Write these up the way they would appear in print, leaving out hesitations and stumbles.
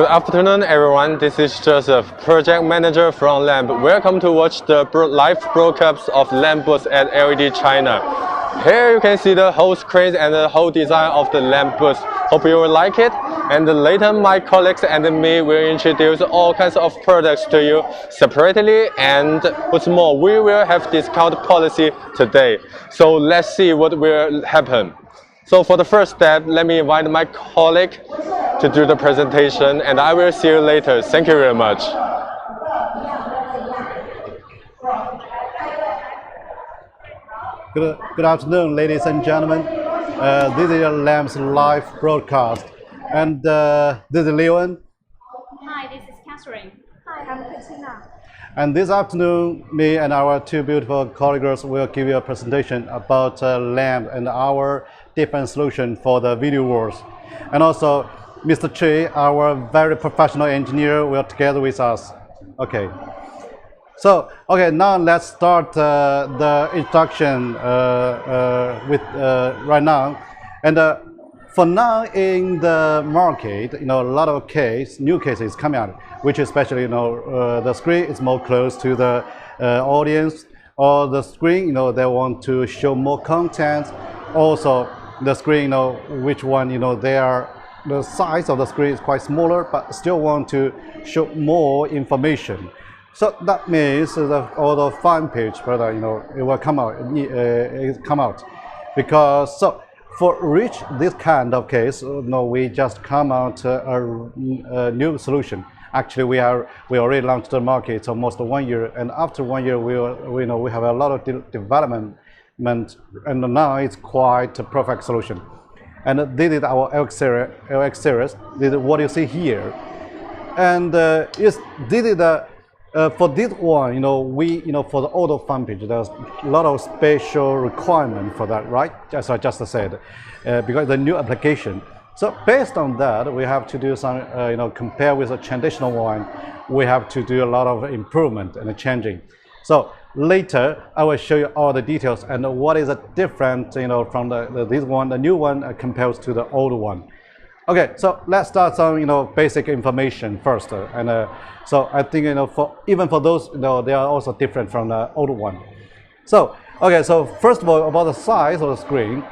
Good afternoon, everyone. This is Joseph, project manager from LAMP. Welcome to watch the live broadcast of LAMP booth at LED China. Here you can see the whole screen and the whole design of the LAMP booth. Hope you will like it. And later, my colleagues and me will introduce all kinds of products to you separately. And what's more, we will have discount policy today. So let's see what will happen. So for the first step, let me invite my colleague to do the presentation, and I will see you later. Thank you very much. Good afternoon, ladies and gentlemen. This is LAMP's live broadcast. And this is Leon. Hi, this is Catherine. Hi, I'm Katina. And this afternoon, me and our two beautiful colleagues will give you a presentation about LAMP and our different solution for the video walls. And also, Mr. Chi, our very professional engineer, will together with us. Okay. So, okay, now let's start the introduction right now. And for now in the market, a lot of new cases coming out, which especially, the screen is more close to the audience, or the screen, they want to show more content. Also, the screen, which one, the size of the screen is quite smaller, but still want to show more information. So that means that all the front page product, it will come out, because so for reach this kind of case, we just come out a new solution. Actually, we already launched the market almost 1 year, and after 1 year, we have a lot of development, and now it's quite a perfect solution. And this is our LX series. This is what you see here, and this is the for this one, for the auto front page, there's a lot of special requirement for that, right? As I just said, because the new application. So based on that, we have to do some, compare with a traditional one, we have to do a lot of improvement and changing. So later, I will show you all the details and what is different, from this one, the new one compared to the old one. Okay, so let's start some, basic information first. And so I think, even for those, they are also different from the old one. So, okay, so first of all, about the size of the screen.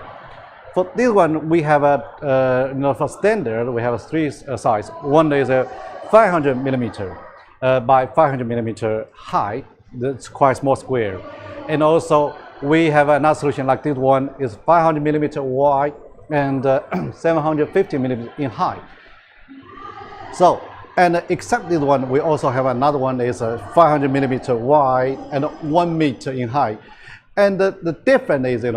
For this one, we have for standard, we have three sizes. One is a 500 millimeter by 500 millimeter high. That's quite small square. And also, we have another solution like this one is 500 millimeter wide and 750 millimeters in height. So, and except this one, we also have another one is 500 millimeter wide and 1 meter in height. And the difference is,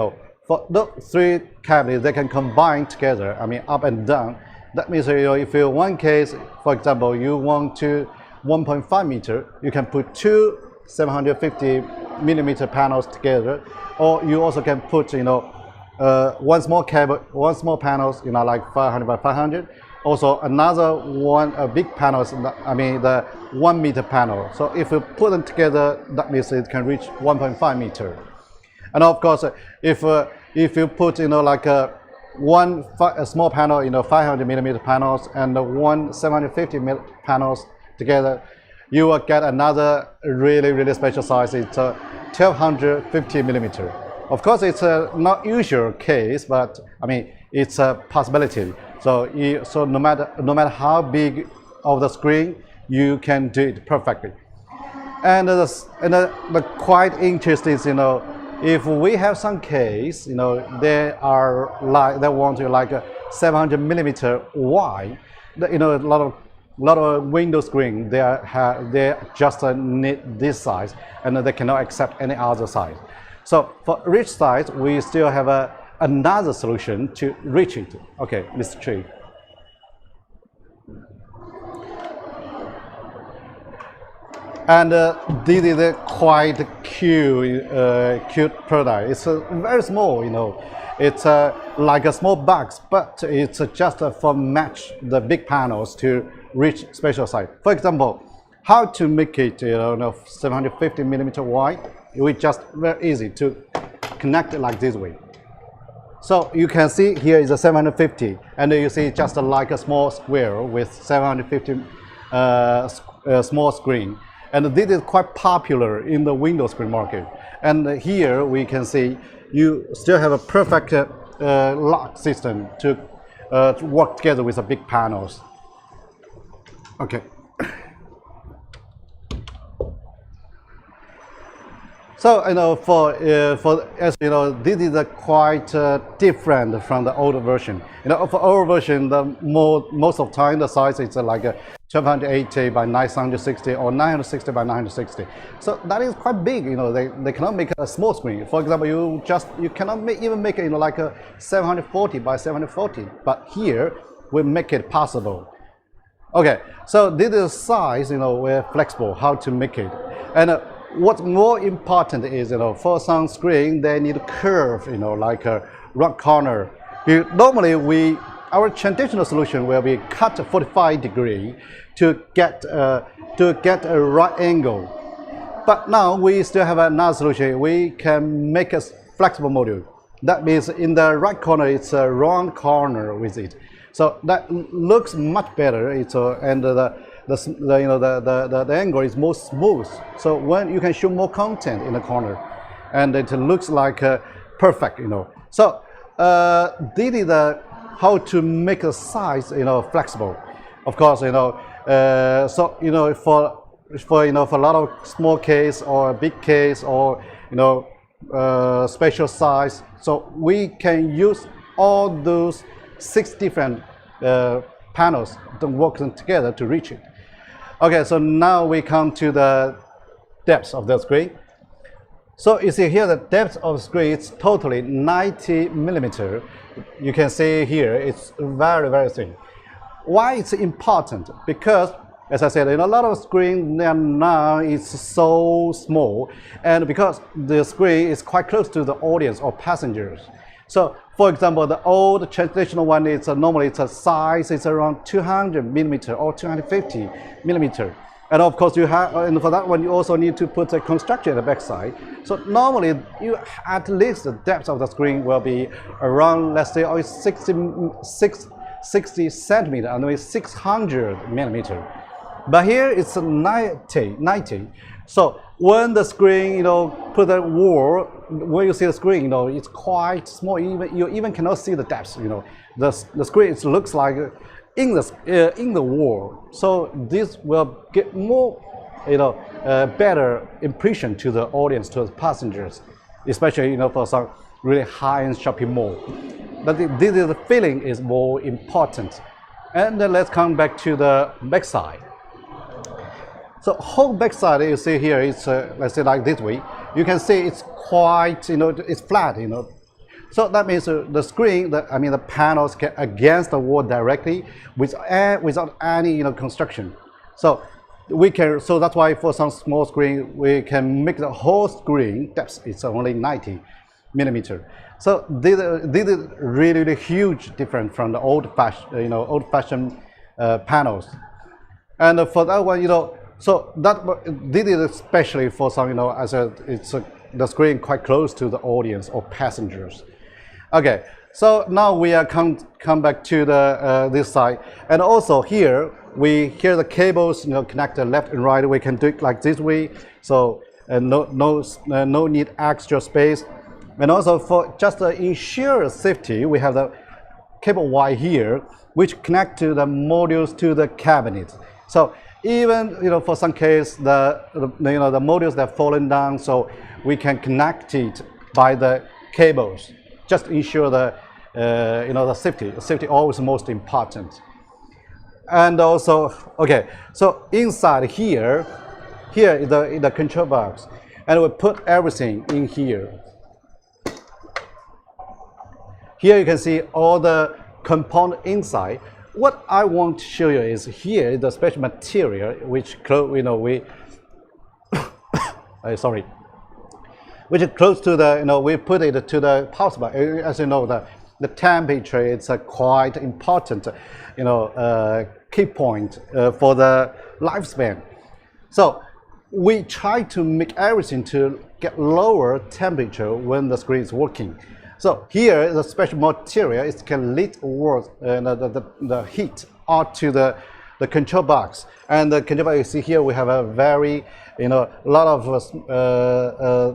for the three cavities, they can combine together, up and down. That means, if you one case, for example, you want to 1.5 meter, you can put two 750 millimeter panels together, or you also can put, one small cable, one small panels, like 500 by 500. Also another one, big panels, the 1 meter panel. So if you put them together, that means it can reach 1.5 meter. And of course, if you put, like a small panel, 500 millimeter panels and one 750 panels together, you will get another really special size. It's 1250 millimeter. Of course, it's a not usual case, but it's a possibility. So, no matter how big of the screen, you can do it perfectly. And the quite interesting is, if we have some case, they want to like a 700 millimeter wide, a lot of window screen, they just need this size, and they cannot accept any other size. So for reach size, we still have another solution to reach it. Okay, Mr. Chi. And this is a quite cute product. It's very small, It's like a small box, but it's just for match the big panels to reach special size. For example, how to make it 750 millimeter wide? We just very easy to connect it like this way. So you can see here is a 750, and you see just like a small square with 750 small screen. And this is quite popular in the window screen market. And here we can see you still have a perfect lock system to work together with the big panels. Okay. So for as you know, this is quite different from the older version. For old version, most of the time the size is like a 1280 by 960 or 960 by 960. So that is quite big. They cannot make a small screen. For example, you cannot even make it like a 740 by 740. But here we make it possible. Okay, so this is size. We're flexible how to make it. And what's more important is, for some screen, they need a curve, like a round corner. Normally, our traditional solution will be cut 45 degree to get a right angle. But now we still have another solution. We can make a flexible module. That means in the right corner, it's a round corner with it. So that looks much better. And the angle is more smooth, so when you can show more content in the corner, and it looks like perfect. So this is how to make the size flexible. Of course, so for a lot of small case or big case or special size, so we can use all those 6 different panels to work together to reach it. Okay, so now we come to the depth of the screen. So you see here the depth of the screen is totally 90 millimeter. You can see here it's very, very thin. Why it's important? Because, as I said, in a lot of screens now it's so small, and because the screen is quite close to the audience or passengers. So, for example, the old traditional one is normally it's a size is around 200 millimeter or 250 millimeter, and of course you have, and for that one you also need to put a construction at the back side. So normally you at least the depth of the screen will be around, let's say, 60 centimeter, and maybe 600 millimeter. But here it's 90. So when the screen, put a wall, when you see the screen, it's quite small. You even cannot see the depth. The screen looks like in the wall. So this will get more, better impression to the audience, to the passengers, especially for some really high-end shopping mall. But this is the feeling is more important. And then let's come back to the back side. So whole backside you see here is let's say like this way. You can see it's quite it's flat. So that means the screen, the panels get against the wall directly without any construction. So we can. So that's why for some small screen we can make the whole screen depth is only 90 millimeter. So this is really huge different from the old-fashioned panels. And for that one, so this is especially for some, as it's the screen quite close to the audience or passengers. Okay, so now we are come back to the this side, and also here the cables connected left and right. We can do it like this way, so no need extra space, and also for just to ensure safety, we have the cable Y here, which connect to the modules to the cabinet. So even for some case the modules that fallen down, so we can connect it by the cables, just ensure the the safety. Safety always most important. And also, okay, so inside here is the control box, and we put everything in here. Here you can see all the component inside. What I want to show you is here the special material which which is close to the we put it to the power supply. As you know, the temperature is a quite important key point for the lifespan. So we try to make everything to get lower temperature when the screen is working. So here is a special material. It can lead towards the heat out to the control box. And the control box, you see here, we have a very, lot of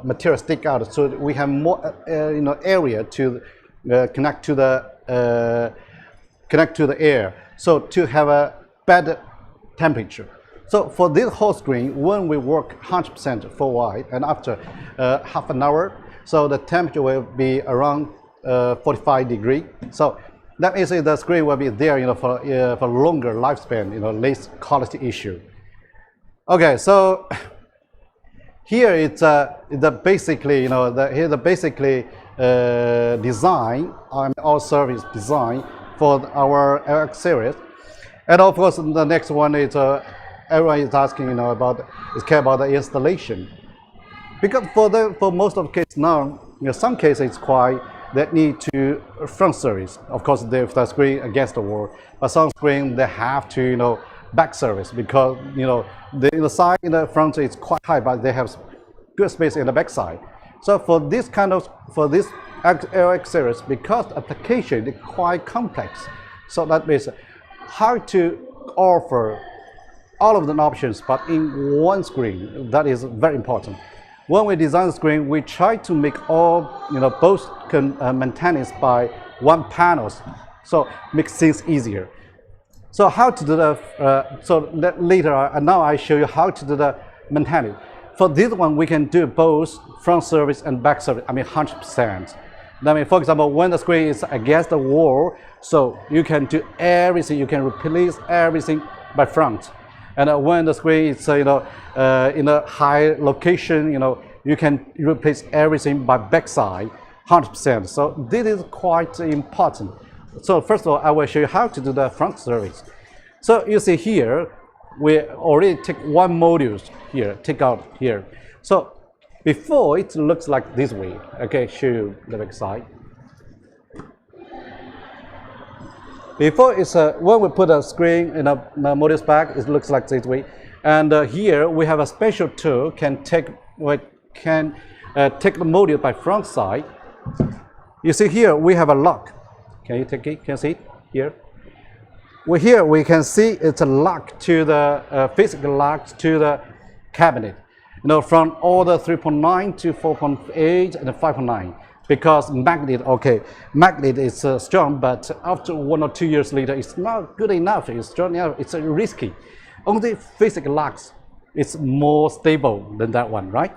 material stick out. So we have more, area to connect to the air. So to have a better temperature. So for this whole screen, when we work 100% full wide and after half an hour, so the temperature will be around 45 degrees. So that means the screen will be there, for longer lifespan, less quality issue. Okay, so here it's the basically, here the basically design and all service design for our LX series. And of course, the next one is everyone is asking, care about the installation. Because for most of the cases now, some cases it's quite that need to front service. Of course, if the screen against the wall, but some screen they have to back service because the side in the front is quite high, but they have good space in the back side. So for this LX series, because the application is quite complex, so that means how to offer all of the options, but in one screen. That is very important. When we design the screen, we try to make all, both maintenance by one panels, so makes things easier. So how to do the, later, now I show you how to do the maintenance. For this one, we can do both front service and back service, 100%. For example, when the screen is against the wall, so you can do everything, you can replace everything by front. And when the screen is, in a high location, you can replace everything by backside, 100%. So this is quite important. So first of all, I will show you how to do the front service. So you see here, we already take one module here, take out here. So before it looks like this way. Okay, show you the backside. Before it's when we put a screen in a module's back, it looks like this way. And here we have a special tool can take the module by front side. You see here we have a lock. Can you take it? Can you see it here? Here we can see it's a lock to the physical lock to the cabinet. From order 3.9 to 4.8 and 5.9. Because magnet is strong, but after 1 or 2 years later, it's not good enough. It's strong enough. It's risky. Only physical locks is more stable than that one, right?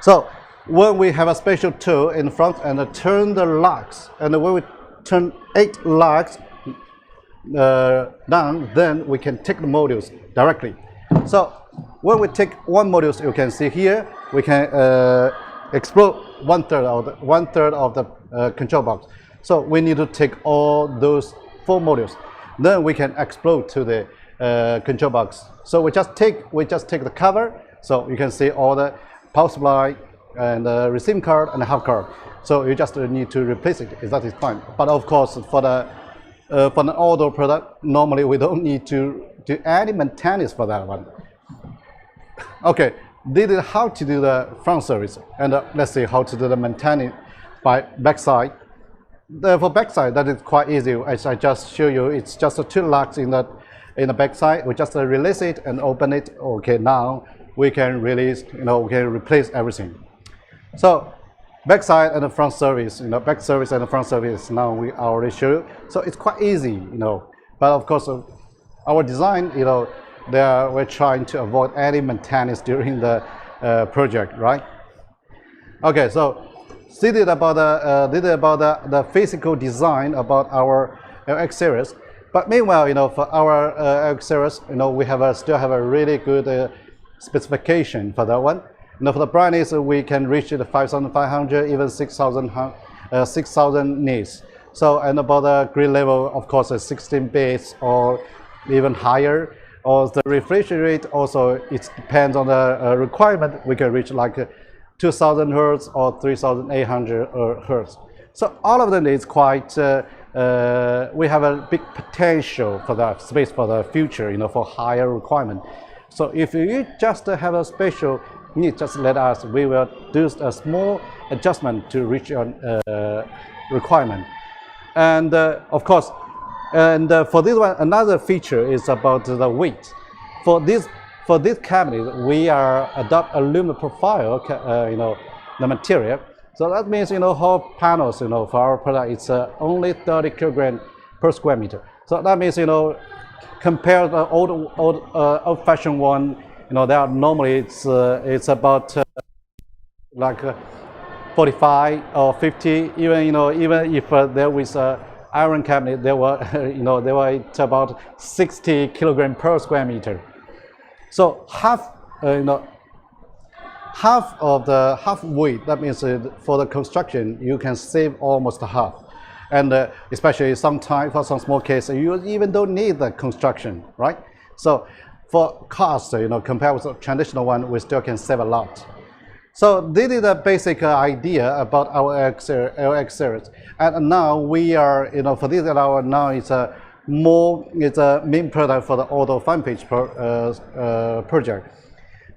So when we have a special tool in front and turn the locks, and when we turn 8 locks down, then we can take the modules directly. So when we take one module, you can see here we can explode one third of the control box. So we need to take all those 4 modules. Then we can explode to the control box. So we just take the cover. So you can see all the power supply and the receiving card and the hub card. So you just need to replace it. That is fine. But of course, for an auto product, normally we don't need to do any maintenance for that one. Okay. This is how to do the front service, and let's see how to do the maintenance by backside. For backside, that is quite easy. As I just show you, it's just 2 locks in the backside. We just release it and open it. Okay, now we can release. We can replace everything. So backside and the front service, back service and the front service. Now we already show you. So it's quite easy, But of course, our design, we're trying to avoid any maintenance during the project, right? Okay, so this is about the physical design about our LX series. But meanwhile, for our LX series, we still have a really good specification for that one. For the brightness, we can reach the 5,500, even 6,000 nits. So, and about the grid level, of course, 16 bits or even higher. Or the refresh rate also, it depends on the requirement. We can reach like 2,000 Hertz or 3,800 Hertz. So all of them is quite, we have a big potential for that space for the future, for higher requirement. So if you just have a special need, just let us. We will do a small adjustment to reach your requirement. And of course, for this one, another feature is about the weight. For this cabinet, we are adopt aluminum profile, the material. So that means, whole panels, for our product, it's only 30 kilogram per square meter. So that means, compared to the old-fashioned one, they are normally it's about like 45 or 50. Even if there was a iron cabinet, they were it's about 60 kilogram per square meter. So half of the half weight. That means for the construction, you can save almost half. And especially sometimes for some small cases, you even don't need the construction, right? So for cost, compared with the traditional one, we still can save a lot. So this is the basic idea about our LX series. And now we are, for this now it's a main product for the auto fan page project.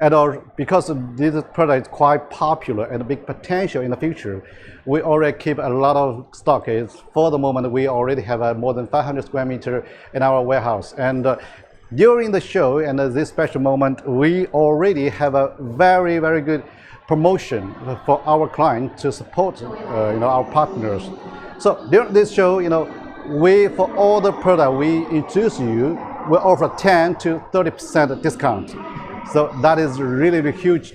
And because this product is quite popular and big potential in the future, we already keep a lot of stock. For the moment, we already have more than 500 square meters in our warehouse. And during the show and this special moment, we already have a very, very good promotion for our client to support our partners. So during this show, for all the product we introduce you, we offer 10 to 30% discount. So that is really huge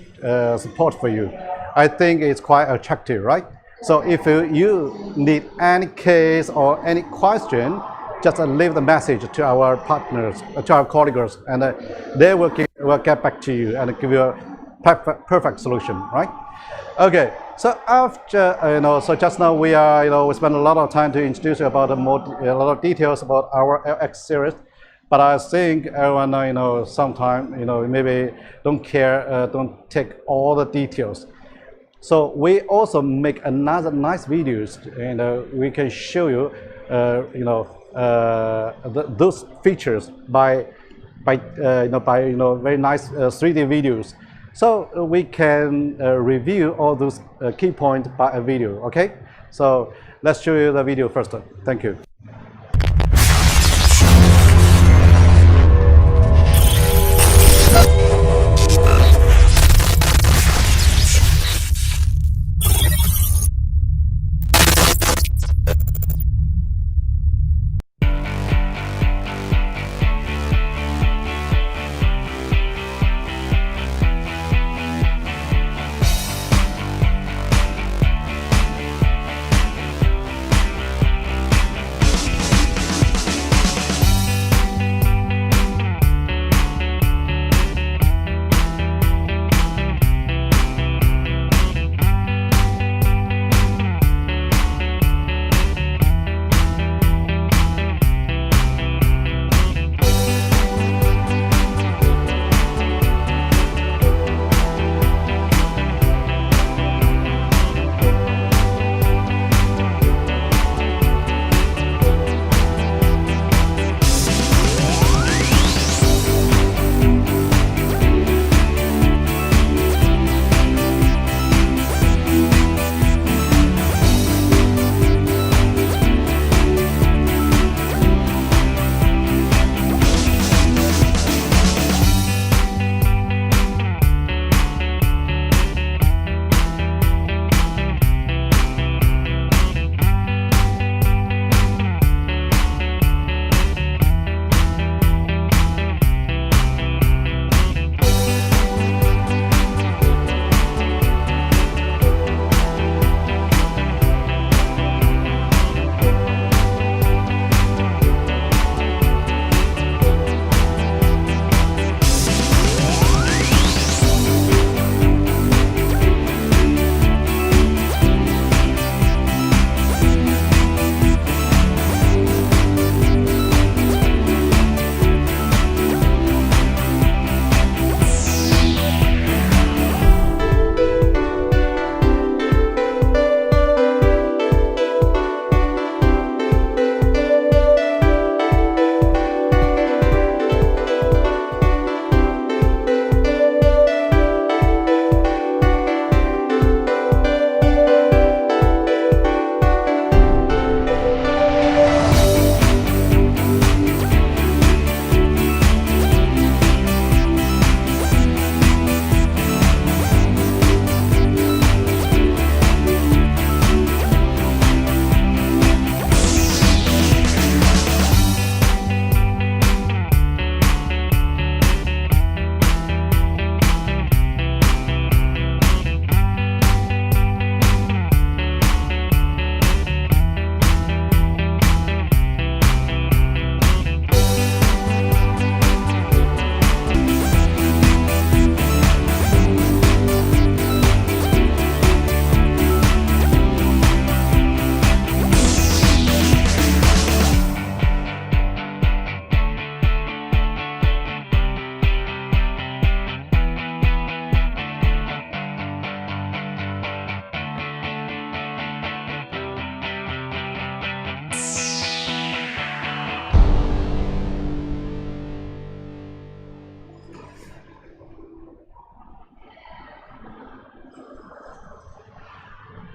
support for you. I think it's quite attractive, right? So if you need any case or any question, just leave the message to our partners, to our colleagues, and they will get back to you and give you a perfect solution, right? Okay, so after so just now we spent a lot of time to introduce you about a lot of details about our LX series. But I think everyone, sometimes, maybe don't care, don't take all the details. So we also make another nice videos, and we can show you, those features by very nice 3D videos. So we can review all those key points by a video. Okay. So let's show you the video first. Thank you.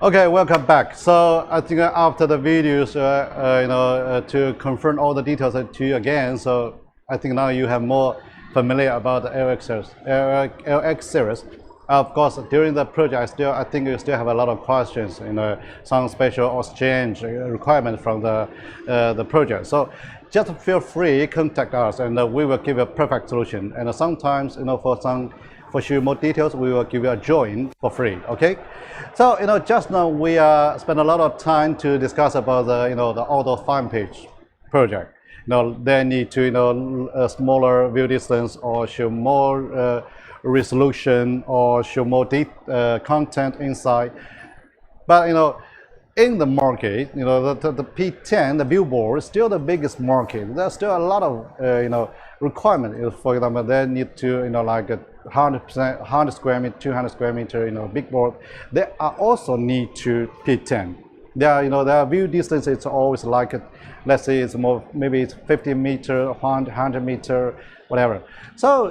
Okay, welcome back. So I think after the videos, to confirm all the details to you again. So I think now you have more familiar about the LX series. Of course, during the project, I think you still have a lot of questions, some special exchange requirements from the project. So just feel free, contact us, and we will give you a perfect solution. And sometimes, for sure more details, we will give you a join for free. Okay. So just now we spent a lot of time to discuss about the outdoor fan page project. They need to a smaller view distance or show more resolution or show more content inside. But in the market, the P10, the billboard, is still the biggest market. There's still a lot of requirement. For example, they need to like 100 square meter, 200 square meter, big board. They are also need to P10. Their view distance is always like, let's say it's more, maybe it's 50 meter, 100 meter, whatever. So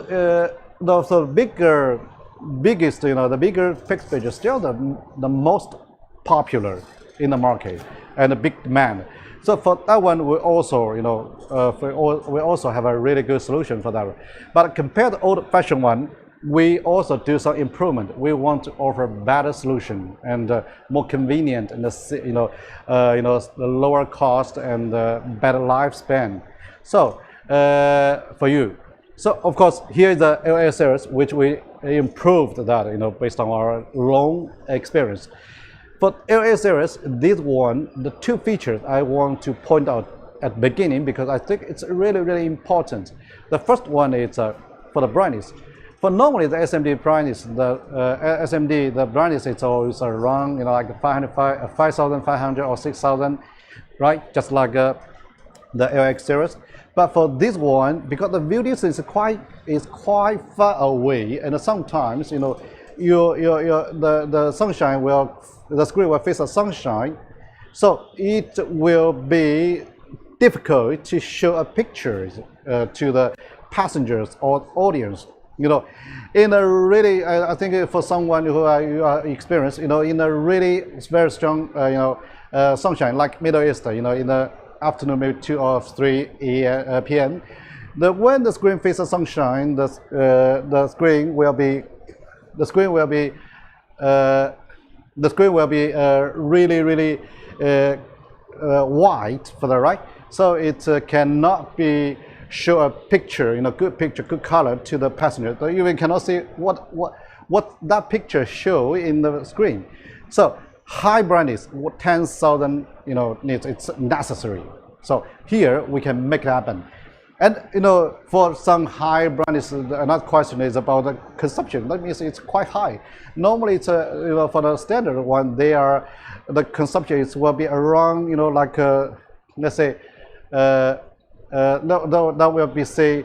the biggest, the bigger fixed page is still the most popular in the market and a big demand. So for that one, we also, we also have a really good solution for that. But compared to old-fashioned one, we also do some improvement. We want to offer better solution and more convenient, and the lower cost and better lifespan. So for you, so of course here is the LX series, which we improved that based on our long experience. For LX series, this one, the two features I want to point out at the beginning because I think it's really, really important. The first one is for the brightness. For normally the SMD brightness, the brightness is always around like 5,500 or 6,000, right? Just like the LX series. But for this one, because the view distance is quite far away, and sometimes the sunshine the screen will face the sunshine, so it will be difficult to show a picture to the passengers or audience. In a really, I think for someone who are experienced, in a really very strong, sunshine like Middle East, in the afternoon, maybe 2 or 3 p.m. When the screen faces sunshine, the screen will be really, really white for the right. So it cannot be show a picture, good picture, good color to the passenger. So you cannot see what that picture show in the screen. So high brightness, 10,000, nits, it's necessary. So here we can make it happen. And for some high brightness, another question is about the consumption. That means it's quite high. Normally, it's for the standard one, the consumption will be around like let's say that will be say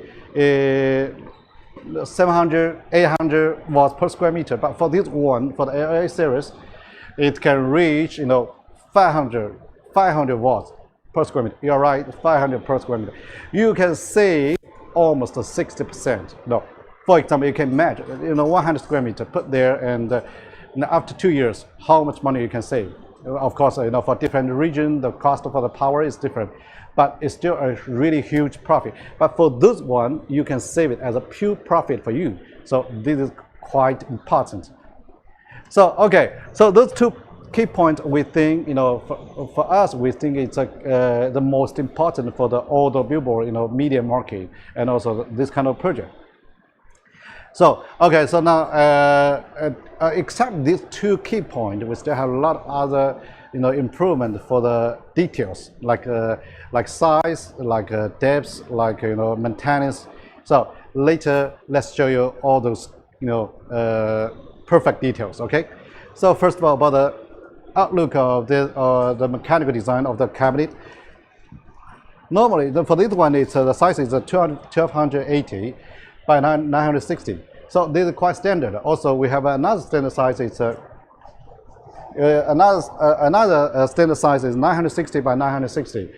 700, 800 watts per square meter. But for this one, for the LX series, it can reach 500 watts per square meter. You're right, 500 per square meter. You can save almost 60%. No, for example, you can imagine 100 square meter put there, and after 2 years, how much money you can save. Of course, for different region, the cost for the power is different, but it's still a really huge profit. But for this one, you can save it as a pure profit for you. So this is quite important. So okay, so those two key points we think, for us, we think it's the most important for the outdoor billboard, media market, and also this kind of project. So okay, so now except these two key points, we still have a lot of other improvement for the details like size, like depth, like maintenance. So later, let's show you all those perfect details. Okay. So first of all, about the outlook of the mechanical design of the cabinet. Normally, for this one, the size is 1280 by 960. So this is quite standard. Also, we have another standard size. It's another standard size is 960 by 960.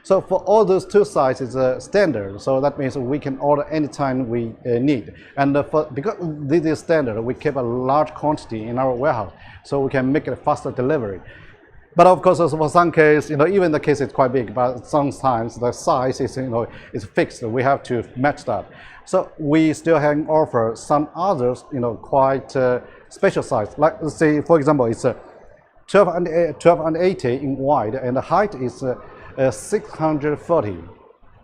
So for all those two sizes, it's standard. So that means we can order anytime we need. And because this is standard, we keep a large quantity in our warehouse, so we can make it a faster delivery. But of course, for some case, even the case is quite big, but sometimes the size is, is fixed. We have to match that. So we still can offer some others, quite special size. Like, let's say, for example, it's 1280 in wide, and the height is 640.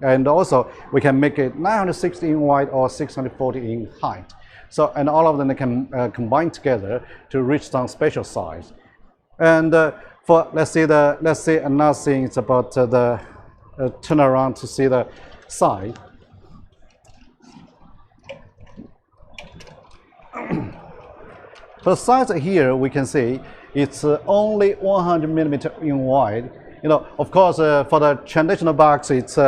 And also, we can make it 960 in wide or 640 in height. So, and all of them can combine together to reach some special size. And for let's say another thing is about the turn around to see the side. For the size here, we can see it's only 100 millimeter in wide. Of course, for the traditional box, it's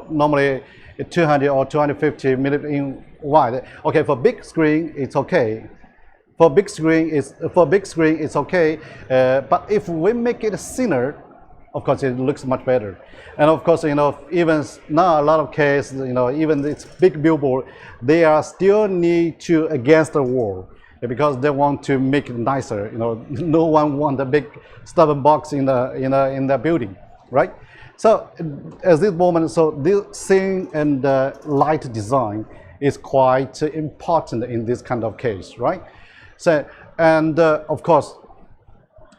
normally 200 or 250 millimeter in wide. Okay, for big screen, it's okay. For big screen, it's okay. But if we make it thinner, of course, it looks much better. And of course, even now a lot of cases, even this big billboard, they are still need to against the wall because they want to make it nicer. No one want a big stubborn box in the building, right? So at this moment, so this thin and light design is quite important in this kind of case, right? So, and of course,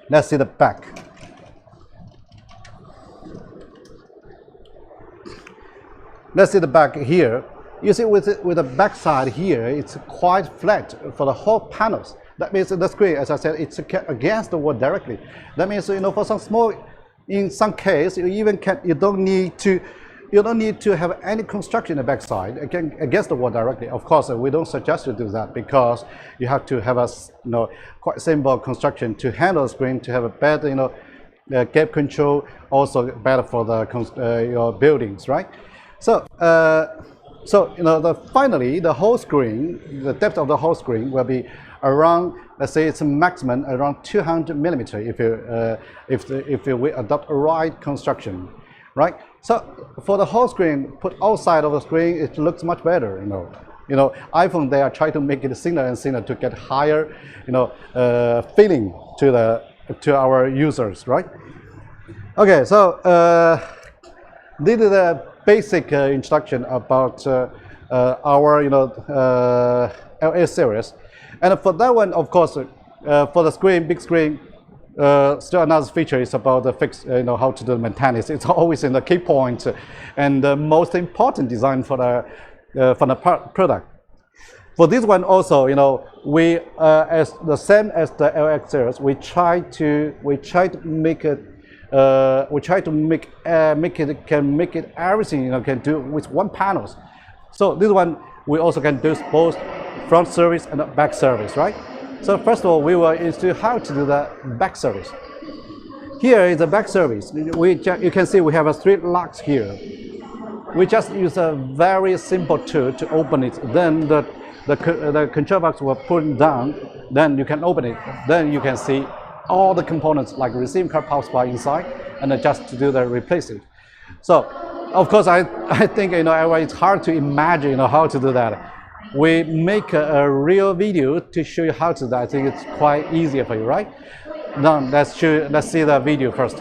let's see the back. Let's see the back here. You see with the back side here, it's quite flat for the whole panels. That means the screen, as I said, it's against the wall directly. That means, for some small, in some case, you don't need to have any construction in the backside against the wall directly. Of course, we don't suggest you do that because you have to have a quite simple construction to handle the screen, to have a better gap control, also better for the your buildings, right? So finally the whole screen, the depth of the whole screen will be around, let's say it's a maximum around 200 millimeter if we adopt a right construction. Right, so for the whole screen, put outside of the screen, it looks much better. iPhone, they are trying to make it thinner and thinner to get higher, feeling to our users, right? Okay, so this is a basic introduction about our LA series, and for that one, of course, for the screen, big screen. Still another feature is about the fix, how to do the maintenance. It's always in the key point and the most important design for the product. For this one also, we as the same as the LX series, we try to make it everything can do with one panels. So this one we also can do both front service and back service, right? So first of all, we will introduce how to do the back service. Here is the back service. You can see we have 3 locks here. We just use a very simple tool to open it. Then the control box will pull it down. Then you can open it. Then you can see all the components like receiving card, power supply inside, and just to do the replace it. So of course, I think it's hard to imagine how to do that. We make a real video to show you how to do that. I think it's quite easier for you, right? Now let's see the video first.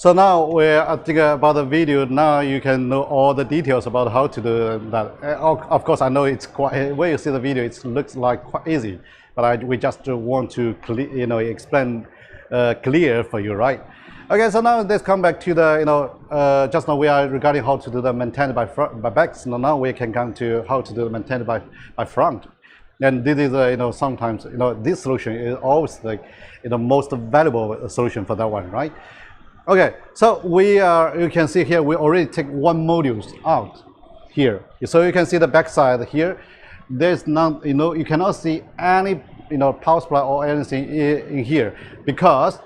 So now we're thinking about the video. Now you can know all the details about how to do that. Of course, I know it's quite. When you see the video, it looks like quite easy, but we just want to explain clear for you, right? Okay, so now let's come back to the just now we are regarding how to do the maintained by back. So now we can come to how to do the maintained by front. And this is sometimes this solution is always like most valuable solution for that one, right? Okay, so you can see here we already take one module out here. So you can see the back side here. There's none, you cannot see any power supply or anything in here because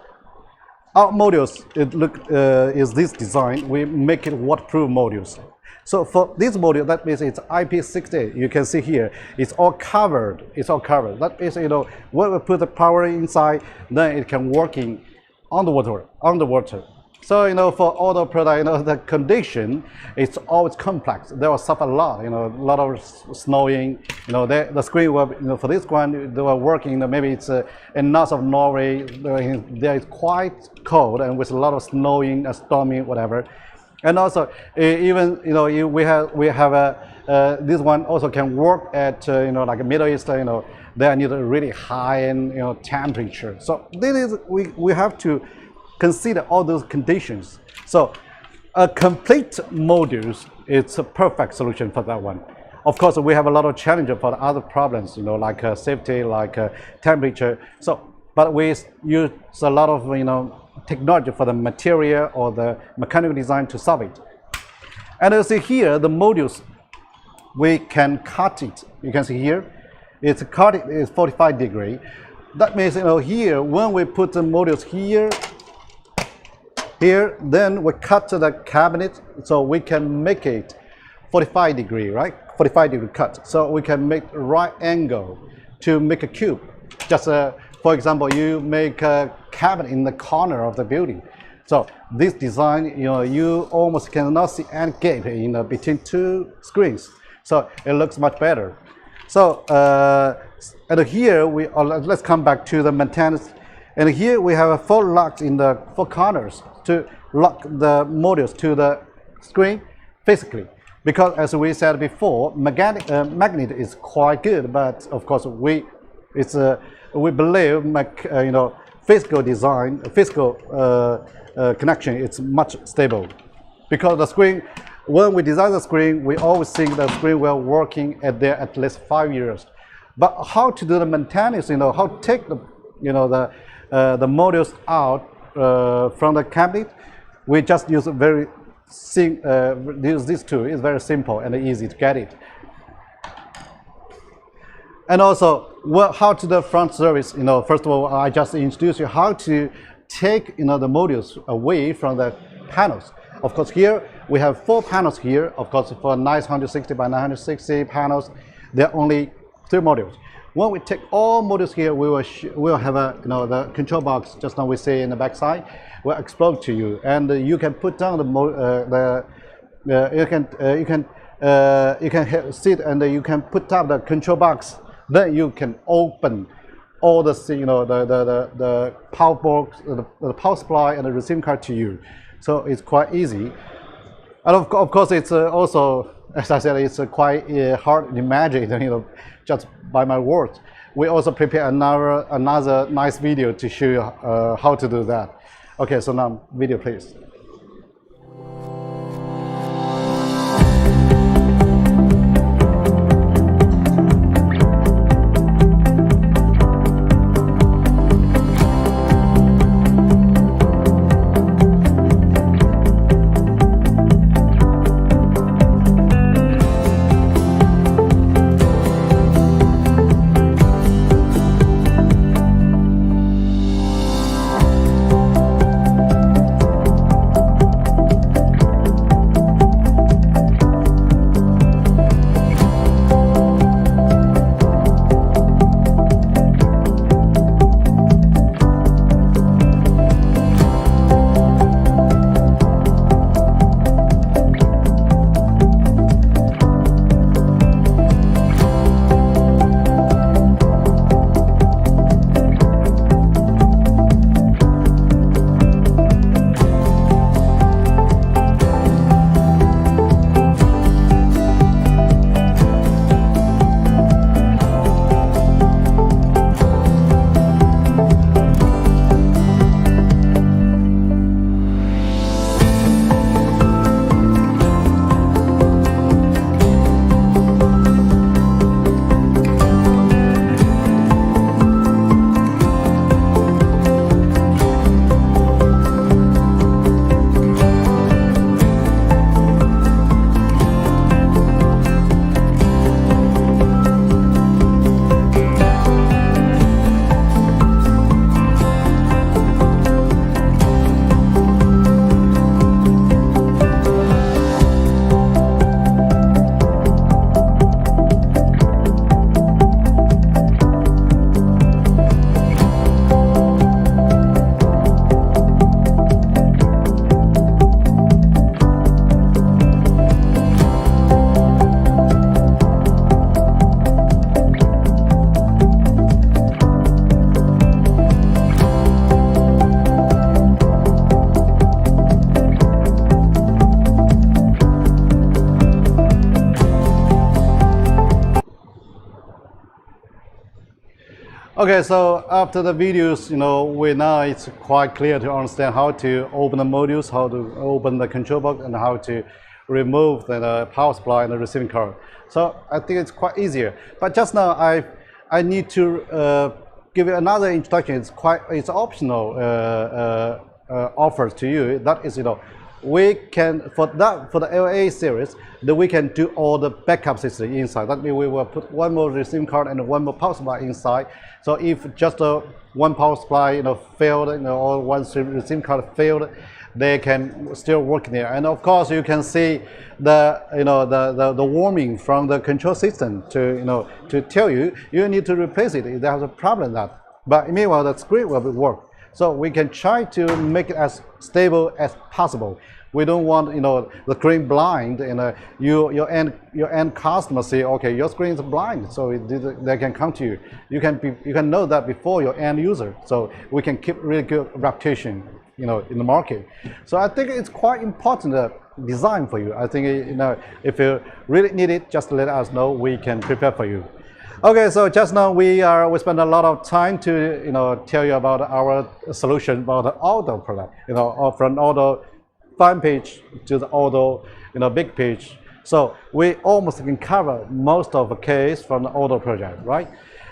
our modules is this design. We make it waterproof modules. So for this module, that means it's IP68. You can see here, it's all covered. It's all covered. That means when we put the power inside, then it can working underwater. So for all the product, the condition it's always complex. They will suffer a lot. A lot of snowing. The screen will, for this one they were working. Maybe it's in north of Norway. There is quite cold and with a lot of snowing, storming, whatever. And also even we have this one also can work at like Middle East. They need a really high temperature. So this is we have to consider all those conditions. So a complete modules, it's a perfect solution for that one. Of course, we have a lot of challenges for the other problems, like safety, like temperature. So, but we use a lot of technology for the material or the mechanical design to solve it. And you see here, the modules, we can cut it. You can see here, it's cut it is 45 degrees. That means here when we put the modules here, then we cut the cabinet, so we can make it 45 degree, right? 45 degree cut. So we can make right angle to make a cube. Just for example, you make a cabinet in the corner of the building. So this design, you almost cannot see any gap in between two screens. So it looks much better. So and here let's come back to the maintenance. And here we have 4 locks in the 4 corners to lock the modules to the screen physically. Because as we said before, magnet is quite good, but of course we believe physical design, physical connection is much stable. Because the screen, when we design the screen, we always think the screen will working at least 5 years. But how to do the maintenance? How to take the the modules out from the cabinet? We just use use this tool. It's very simple and easy to get it. And also, how to the front service? First of all, I just introduced you how to take the modules away from the panels. Of course, here we have 4 panels here. Of course, for 960 by 960 panels, there are only 3 modules. When we take all modules here, we will have the control box. Just now we see in the back side. We'll explode to you, and you can put down you can sit and you can put up the control box. Then you can open all the the power box, the power supply, and the receiving card to you. So it's quite easy. And of course, it's also, as I said, it's quite hard to imagine. Just by my words. We also prepare another nice video to show you how to do that. Okay, so now video please. Okay, so after the videos, we now it's quite clear to understand how to open the modules, how to open the control box, and how to remove the power supply and the receiving card. So I think it's quite easier. But just now, I need to give you another introduction. It's optional offer to you. That is, we can for the LA series, that we can do all the backup system inside. That means we will put one more receiving card and one more power supply inside. So if just one power supply failed, or one receiving card failed, they can still work there. And of course, you can see the warning from the control system to tell you need to replace it if there's a problem with that. But meanwhile, the screen will work. So we can try to make it as stable as possible. We don't want the screen blind, and your end customer say, okay, your screen is blind, so they can come to you. You can know that before your end user. So we can keep really good reputation in the market. So I think it's quite important design for you. I think if you really need it, just let us know. We can prepare for you. Okay, so just now we spent a lot of time to tell you about our solution about the auto product, from auto fine page to the auto big page. So we almost can cover most of the case from the auto project, right?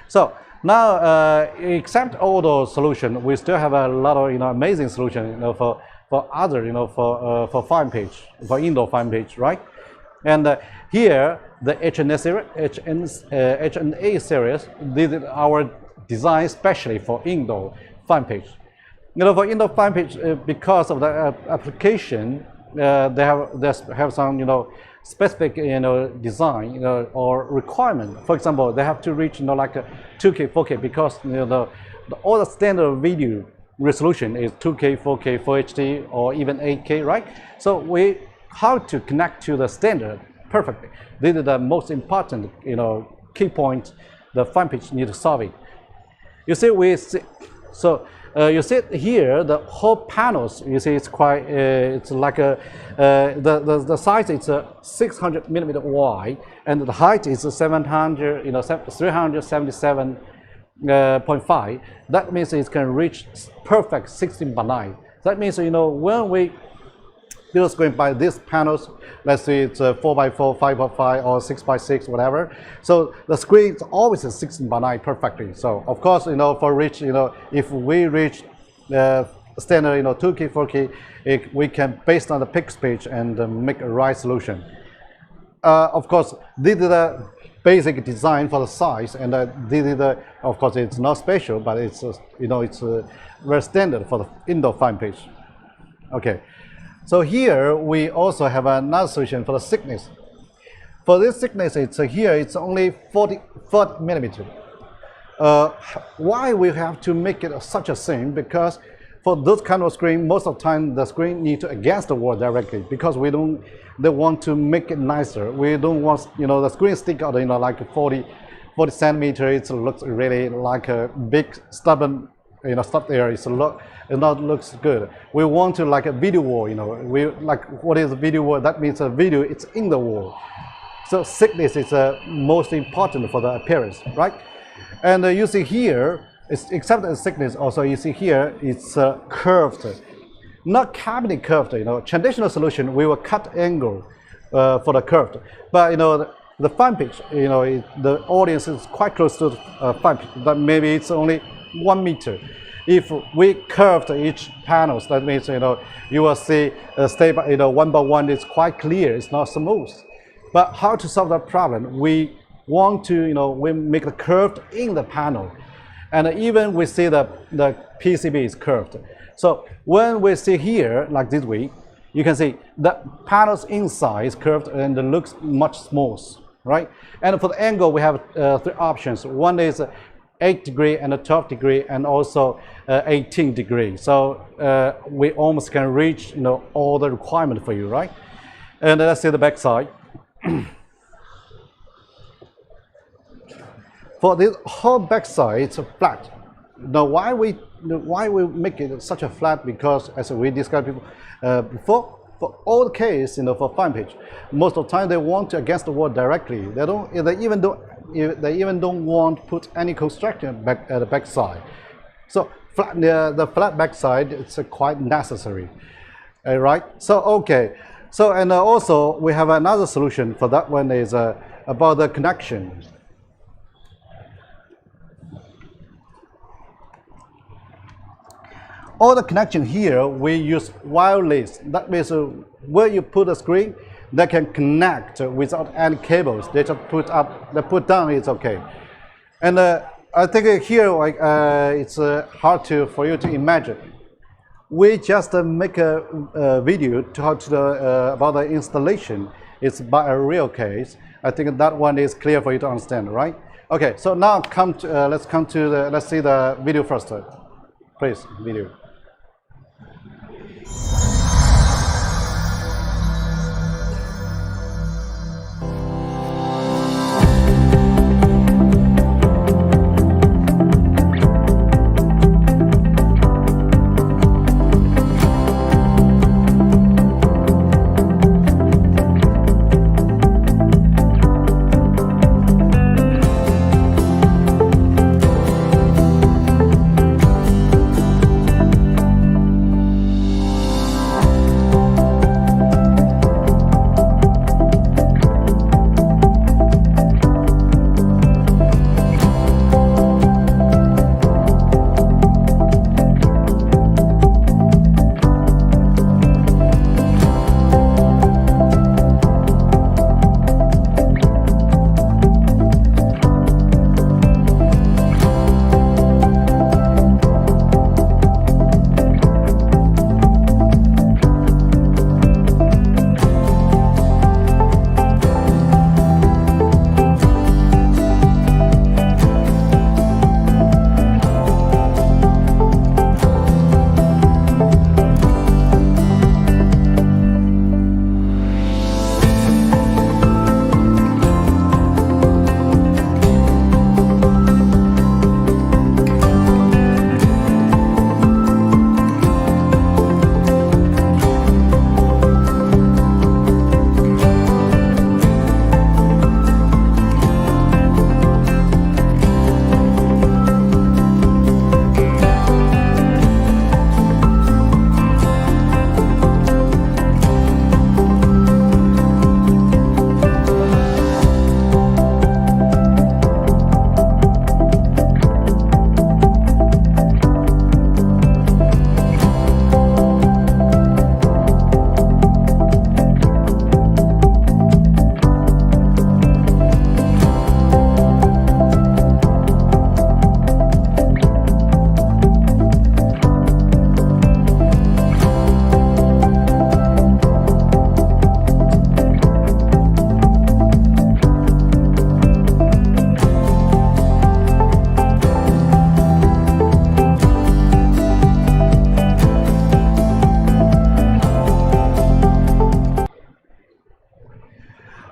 So now, except auto solution, we still have a lot of amazing solution for other for fine page, for indoor fine page, right? And here the HNA series, this is our design especially for indoor fine page. For indoor fine page, because of the application, they have some specific design or requirement. For example, they have to reach like a 2K, 4K, because all the standard video resolution is 2K, 4K, 4HD, or even 8K, right? So we how to connect to the standard perfectly. This is the most important key point the fine pitch need to solve it. You see, you see here the whole panels. You see, it's quite it's like a the size is 600 millimeter wide, and the height is 377.5. That means it can reach perfect 16:9. That means when we build screen by these panels, let's say it's 4x4, 5x5, or 6x6, whatever. So the screen is always a 16:9 perfectly. So of course, for reach, if we reach standard, 2K, 4K, we can based on the pixel page and make a right solution. Of course, this is the basic design for the size, and this is of course, it's not special, but it's it's very standard for the indoor fine page. Okay. So here we also have another solution for the thickness. For this thickness, it's only 40 millimeter. Why we have to make it such a thing? Because for those kind of screen, most of the time the screen needs to against the wall directly, because they want to make it nicer. We don't want the screen stick out like 40 centimeter. It looks really like a big stubborn stuff there. It not looks good. We want to like a video wall. We like, what is a video wall? That means a video it's in the wall. So thickness is most important for the appearance, right? And you see here, except the thickness, also you see here it's curved, not cabinet curved. Traditional solution we will cut angle for the curved, but the fine pitch, the audience is quite close to the fine pitch, but maybe it's only 1 meter. If we curved each panels, that means you will see step one by one. It's quite clear. It's not smooth. But how to solve that problem? We want to we make the curved in the panel, and even we see the PCB is curved. So when we see here like this way, you can see the panels inside is curved and it looks much smooth, right? And for the angle, we have 3 options. One is 8 degree and 12 degree, and also 18 degree. So we almost can reach all the requirement for you, right? And let's see the back side. For this whole back side, it's flat. Now why we make it such a flat? Because as we discussed before, for all the case, for fine pitch, most of the time they want to against the wall directly. They even don't they even don't want to put any construction back at the back side. So the flat back side, it's quite necessary. Right? So okay. So and also we have another solution for that one is about the connection. All the connection here we use wireless. That means where you put a screen, they can connect without any cables. They just put up, they put down. It's okay. And I think here it's hard for you to imagine. We just make a video to talk to about the installation. It's by a real case. I think that one is clear for you to understand, right? Okay, so now let's see the video first. Please, video.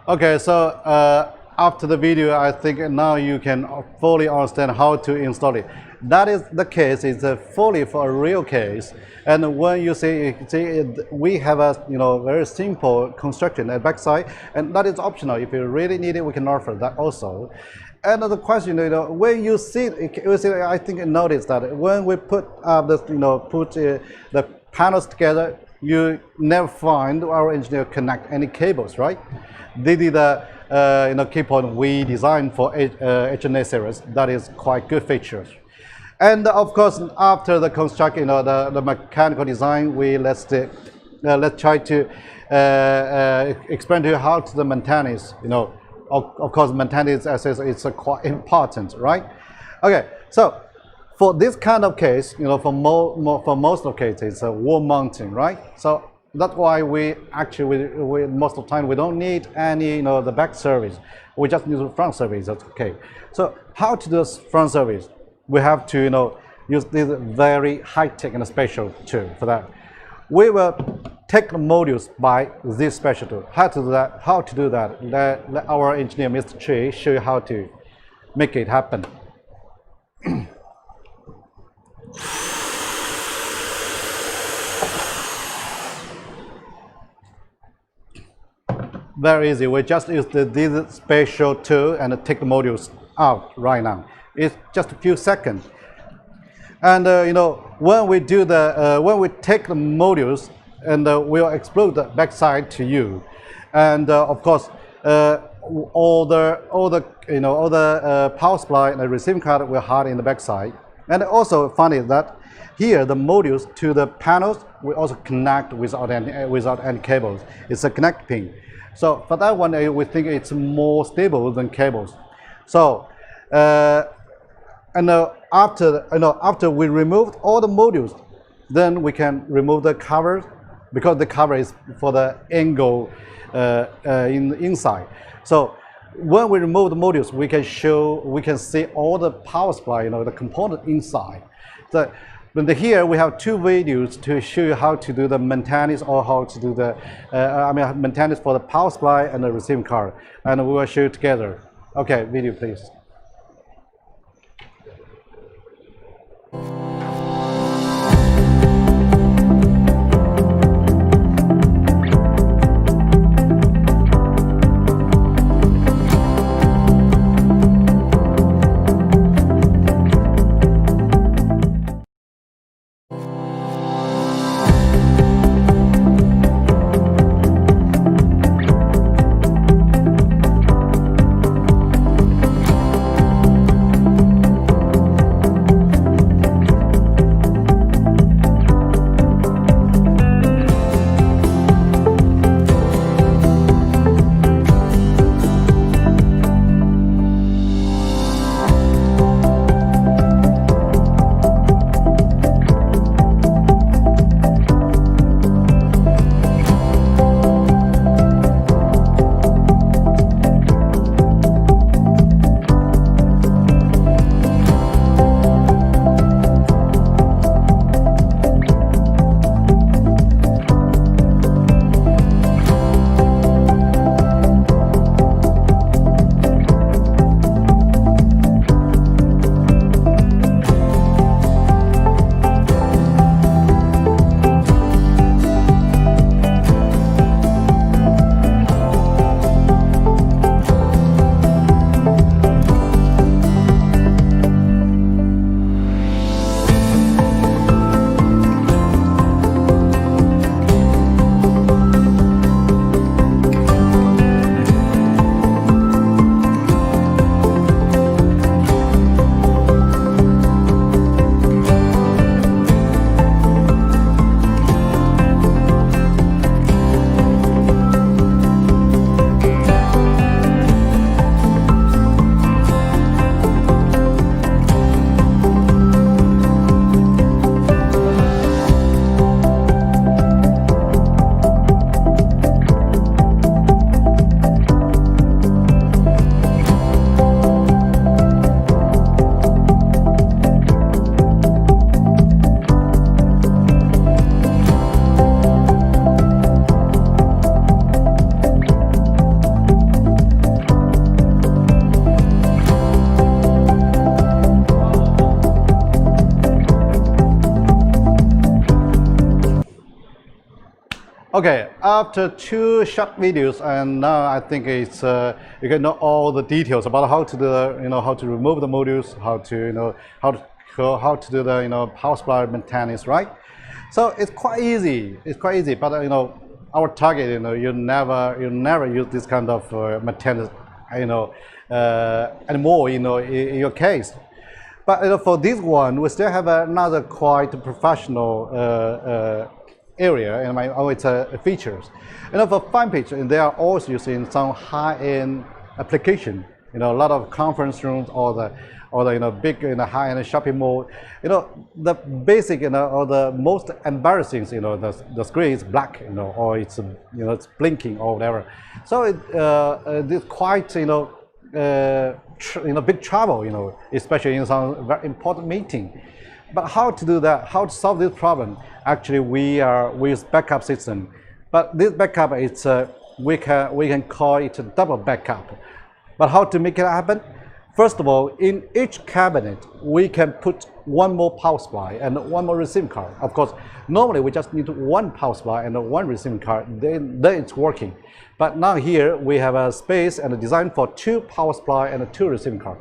Okay, so after the video, I think now you can fully understand how to install it. That is the case. It's fully for a real case. And when you see we have a very simple construction at backside, and that is optional. If you really need it, we can offer that also. Another question, when you see, I think you notice that when we put the panels together, you never find our engineer connect any cables, right? They did a key point we designed for HNA series. That is quite good features. And of course, after the construction, the mechanical design, let's try to explain to you how to the maintenance. Of course, maintenance is quite important, right? Okay, so for this kind of case, for most of cases, it's a wall mounting, right? So that's why we most of the time we don't need any the back service. We just need the front service. That's okay. So how to do front service? We have to use this very high tech and special tool for that. We will take the modules by this special tool. How to do that? Let our engineer, Mr. Chi, show you how to make it happen. Very easy. We just use this special tool and take the modules out right now. It's just a few seconds. And you know, when we do when we take the modules, and we'll explode the backside to you, and of course, all the power supply and the receiving card will hide in the backside. And also funny that here the modules to the panels will also connect without any cables. It's a connect pin. So for that one, we think it's more stable than cables. So after we removed all the modules, then we can remove the covers, because the cover is for the angle inside. So when we remove the modules, we can see all the power supply, the component inside. So here we have two videos to show you how to do the maintenance, or how to do the maintenance for the power supply and the receiving card, and we will show you together. Okay, video please. Okay, after two short videos, and now I think it's you can know all the details about how to do how to remove the modules, how to how to do the power supply maintenance, right? So it's quite easy. It's quite easy, but our target, you never use this kind of maintenance, anymore, in your case. But for this one, we still have another quite professional area, and its features. For fine pitch, and they are also using some high-end application. A lot of conference rooms, or the big high-end shopping mall. The basic or the most embarrassing, the screen is black, or it's it's blinking or whatever. So it's quite big trouble, especially in some very important meeting. But how to do that? How to solve this problem? Actually, we use backup system. But this backup, we can call it a double backup. But how to make it happen? First of all, in each cabinet, we can put one more power supply and one more receiving card. Of course, normally we just need one power supply and one receiving card, then it's working. But now here we have a space and a design for two power supply and two receiving card.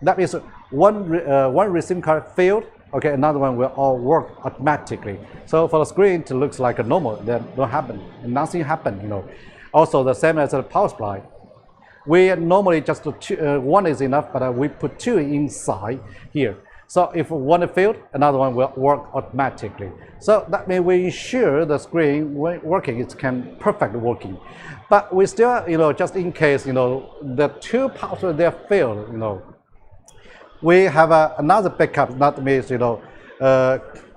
That means one receiving card failed, okay, another one will all work automatically. So for the screen, it looks like a normal, that don't happen, nothing happen, you know. Also the same as the power supply. We normally just one is enough, but we put two inside here. So if one failed, another one will work automatically. So that means we ensure the screen when working, it can perfectly working. But we still, you know, just in case, you know, the two power they failed, you know, we have another backup. That means, you know,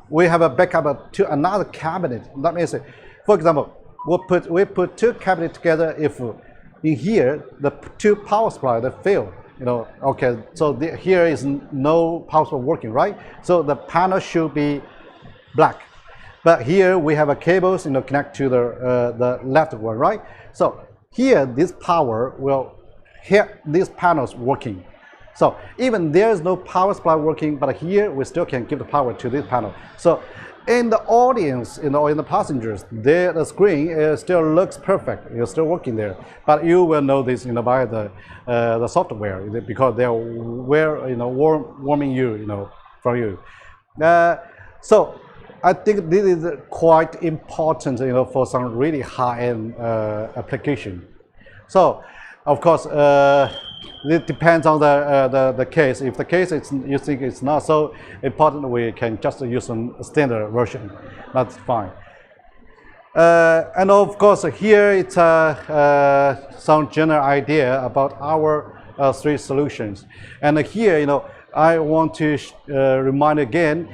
we have a backup to another cabinet. That means, for example, we put two cabinets together. If in here the two power supply that fail, you know, okay, so here is no power supply working, right? So the panel should be black, but here we have a cables, you know, connect to the left one, right? So here this power will here these panels working. So even there is no power supply working, but here we still can give the power to this panel. So in the audience, you know, in the passengers, the screen still looks perfect. It's still working there, but you will know this, you know, by the software, because they are warming you, you know, from you. So I think this is quite important, you know, for some really high-end application. So of course, it depends on the case. If the case is, you think it's not so important, we can just use a standard version. That's fine. And of course, here it's some general idea about our three solutions. And here, you know, I want to remind again,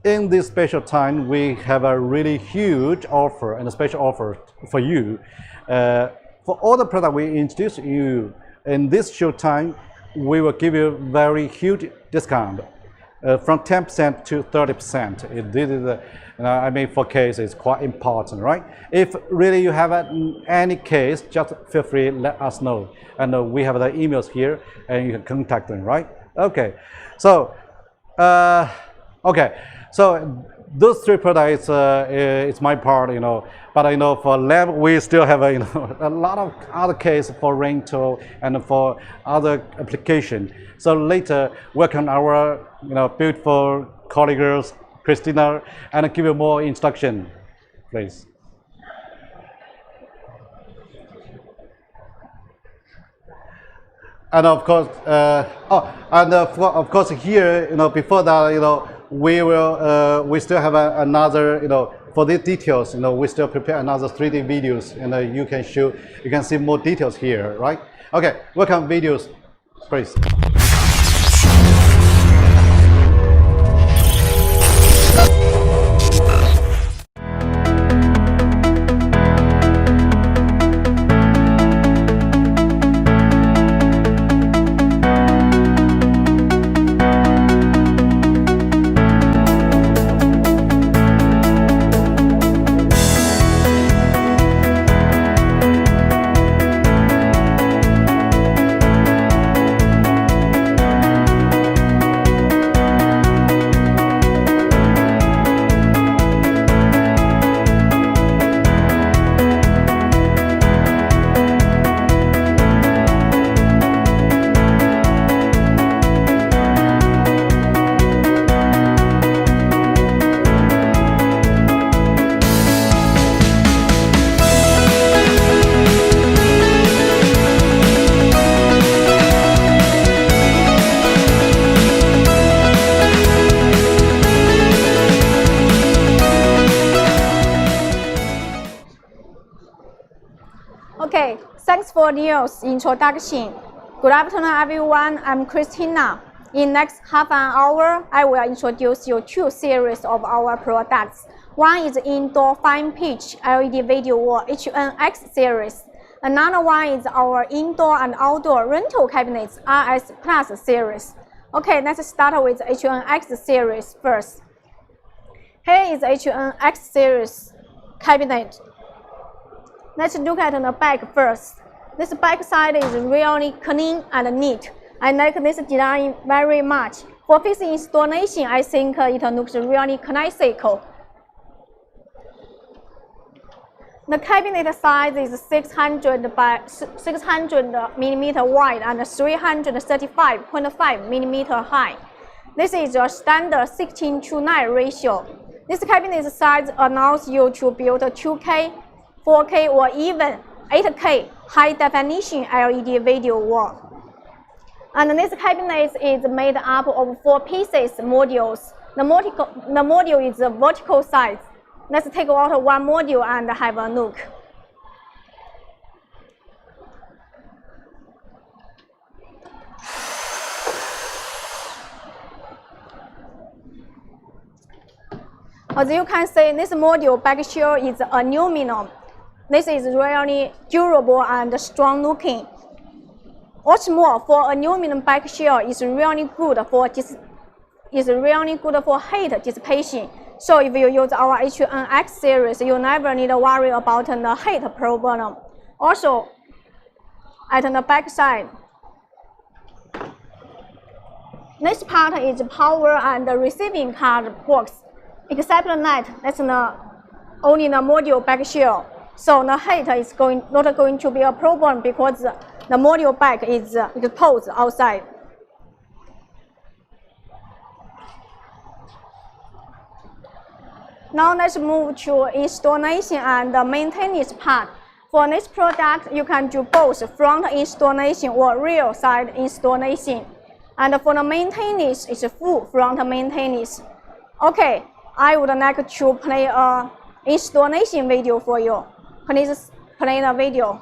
in this special time, we have a really huge offer and a special offer for you. For all the products we introduce you in this short time, we will give you very huge discount from 10% to 30%. This is, I mean, for case it's quite important, right? If really you have any case, just feel free, let us know. And we have the emails here, and you can contact them, right? Okay. So, okay. So those three products, it's my part, you know. But I know for lab, we still have you know, a lot of other cases for rental and for other application. So later, welcome our, you know, beautiful colleagues, Christina, and give you more instruction, please. And of course, of course here, you know, before that, you know, we still have another, you know, for the details, you know, we still prepare another 3D videos, and you can see more details here, right? Okay, welcome videos, please. Okay, thanks for Neil's introduction. Good afternoon, everyone. I'm Christina. In next half an hour, I will introduce you two series of our products. One is indoor fine pitch LED video wall HNX series. Another one is our indoor and outdoor rental cabinets RS Plus series. Okay, let's start with HNX series first. Here is HNX series cabinet. Let's look at the back first. This back side is really clean and neat. I like this design very much. For fixing installation, I think it looks really classical. The cabinet size is 600 by 600 mm wide and 335.5 mm high. This is a standard 16:9 ratio. This cabinet size allows you to build a 2K, 4K, or even 8K high-definition LED video wall. And this cabinet is made up of 4 pieces modules. The module is the vertical size. Let's take out one module and have a look. As you can see, this module back shell is aluminum. This is really durable and strong looking. What's more, for aluminum back shell is really good for heat dissipation. So if you use our H1X series, you never need to worry about the heat problem. Also, at the back side, this part is power and receiving card box. Except that, that's only the module back shell. So the heat is not going to be a problem because the module back is exposed outside. Now let's move to installation and the maintenance part. For this product, you can do both front installation or rear side installation. And for the maintenance, it's full front maintenance. Okay, I would like to play an installation video for you. Please play the video.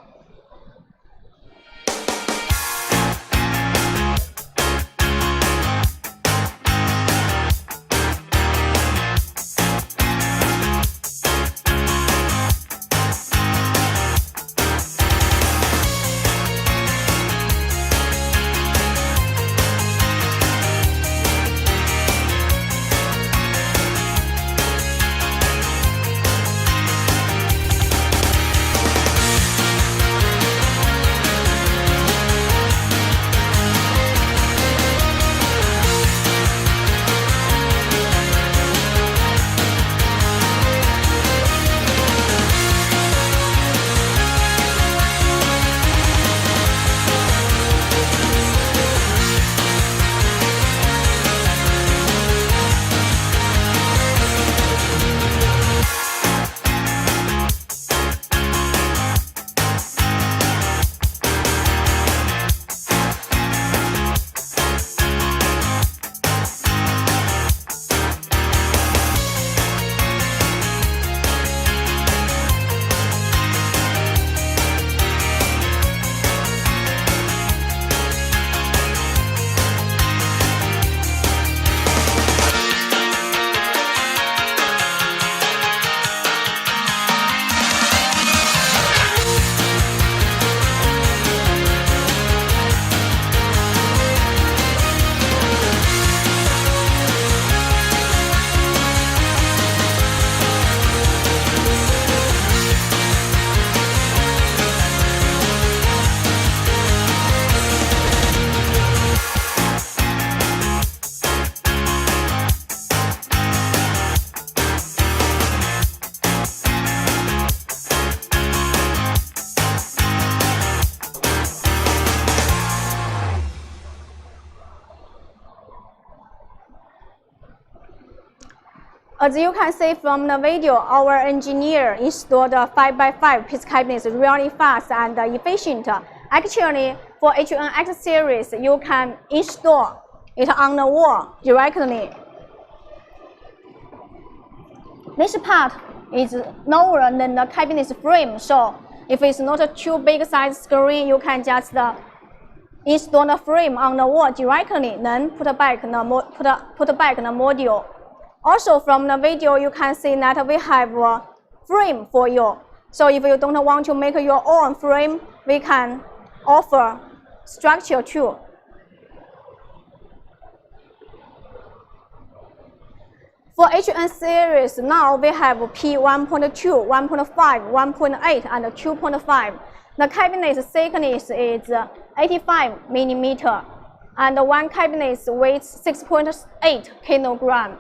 As you can see from the video, our engineer installed a 5x5 piece cabinet really fast and efficient. Actually, for H1X series, you can install it on the wall directly. This part is lower than the cabinet frame, so if it's not a too big size screen, you can just install the frame on the wall directly, then put back the module. Also, from the video, you can see that we have a frame for you. So if you don't want to make your own frame, we can offer structure too. For H1 series, now we have P1.2, 1.5, 1.8, and 2.5. The cabinet thickness is 85 mm. and one cabinet weighs 6.8 kilogram.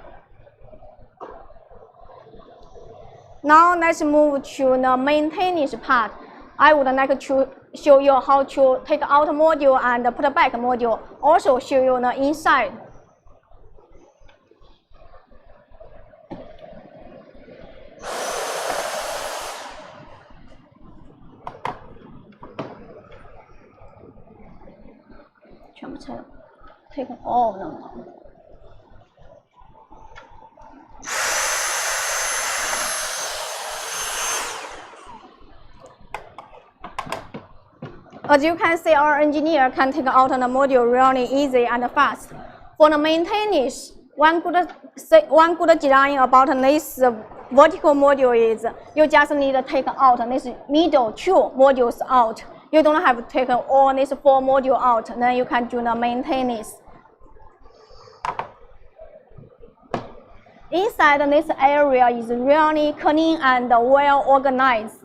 Now let's move to the maintenance part. I would like to show you how to take out module and put back module. Also show you the inside. Take all of them. As you can see, our engineer can take out the module really easy and fast. For the maintenance, one good design about this vertical module is you just need to take out this middle 2 modules out. You don't have to take all these 4 modules out, then you can do the maintenance. Inside this area is really clean and well organized.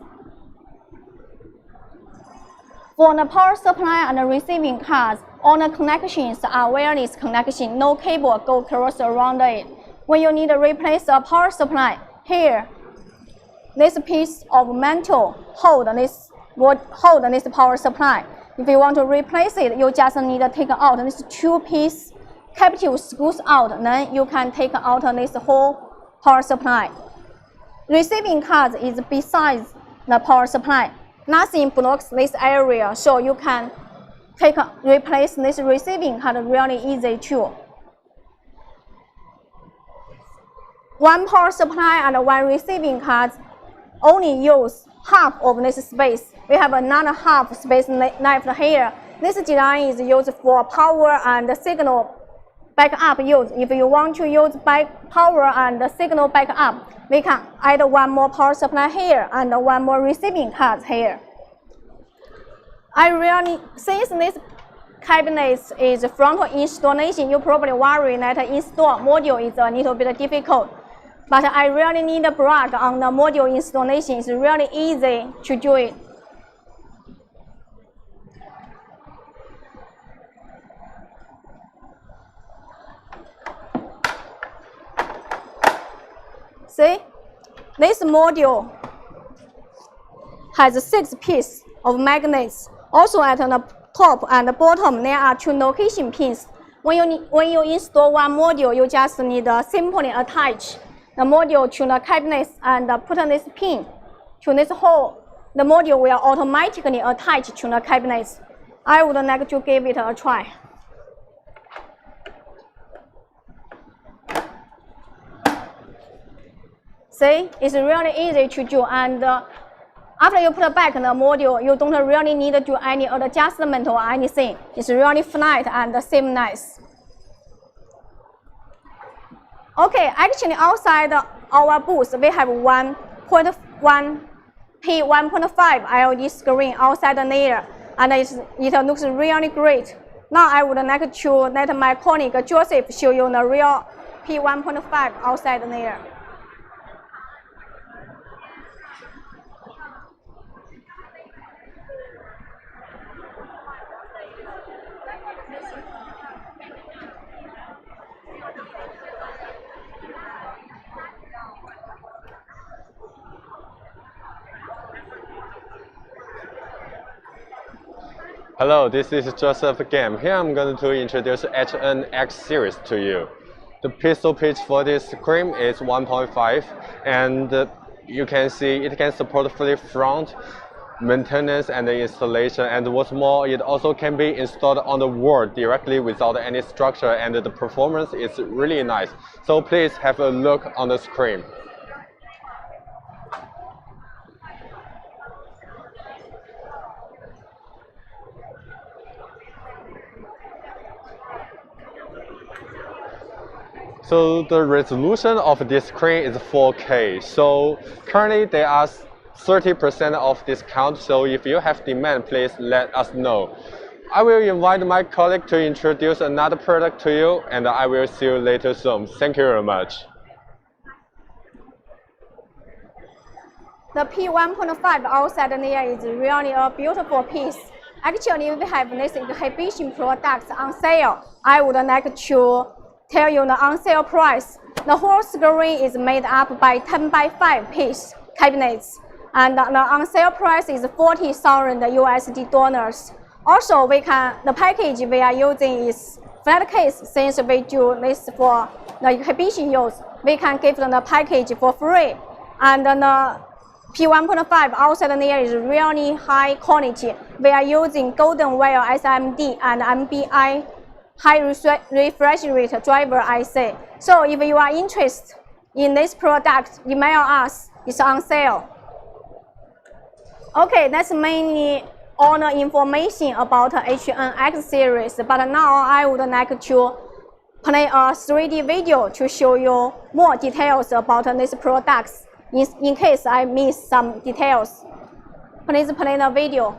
For the power supply and the receiving cards, all the connections are wireless connection, no cable go across around it. When you need to replace a power supply, here, this piece of metal hold this power supply. If you want to replace it, you just need to take out this 2-piece captive screws out, then you can take out this whole power supply. Receiving card is besides the power supply. Nothing blocks this area, so you can replace this receiving card really easy too. One power supply and one receiving card only use half of this space. We have another half space left here. This design is used for power and signal backup use. If you want to use power and signal backup, we can add one more power supply here and one more receiving card here. Since this cabinet is frontal installation, you probably worry that install module is a little bit difficult. But I really need a brag on the module installation. It's really easy to do it. See, this module has 6 pieces of magnets. Also at the top and the bottom, there are 2 location pins. When you install one module, you just need to simply attach the module to the cabinet and put this pin to this hole. The module will automatically attach to the cabinet. I would like to give it a try. See, it's really easy to do, and after you put back the module, you don't really need to do any adjustment or anything. It's really flat and seamless. Okay, actually outside our booth, we have 1.1 P1.5 LED screen outside there, and it looks really great. Now I would like to let my colleague Joseph show you the real P1.5 outside there. Hello, this is Joseph again. Here I'm going to introduce HNX series to you. The pixel pitch for this screen is 1.5, and you can see it can support fully front maintenance and installation, and what's more, it also can be installed on the wall directly without any structure, and the performance is really nice. So please have a look on the screen. So the resolution of this screen is 4K. So currently there are 30% of discount. So if you have demand, please let us know. I will invite my colleague to introduce another product to you, and I will see you later soon. Thank you very much. The P1.5 outside there is really a beautiful piece. Actually, we have this exhibition products on sale. I would like to tell you the on sale price. The whole screen is made up by 10 by 5 piece cabinets, and the on sale price is 40,000 USD dollars. Also, the package we are using is flat case. Since we do this for the exhibition use, we can give them the package for free. And the P1.5 outside there is really high quality. We are using Golden Whale SMD and MBI high refresh rate driver IC. So if you are interested in this product, email us. It's on sale. Okay, that's mainly all the information about HNX series. But now I would like to play a 3D video to show you more details about these products. In case I miss some details, please play the video.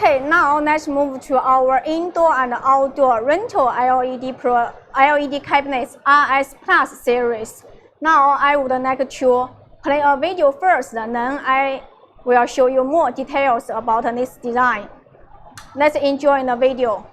Okay, now let's move to our indoor and outdoor rental LED cabinets RS Plus series. Now I would like to play a video first, then I will show you more details about this design. Let's enjoy the video.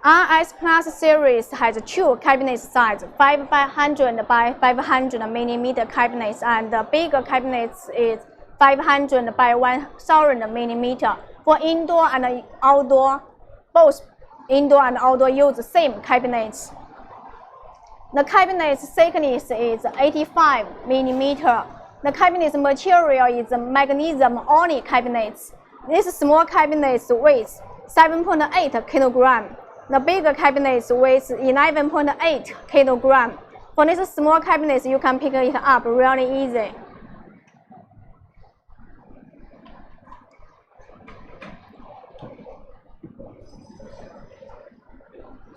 RS Plus series has two cabinet size, 5 by 100 by 500 mm cabinets, and the bigger cabinets is 500 by 1000 mm. For indoor and outdoor, both indoor and outdoor use the same cabinets. The cabinet's thickness is 85 mm. The cabinet's material is magnesium-only cabinets. This small cabinets weighs 7.8 kg. The bigger cabinets weighs 11.8 kg. For this small cabinets, you can pick it up really easy.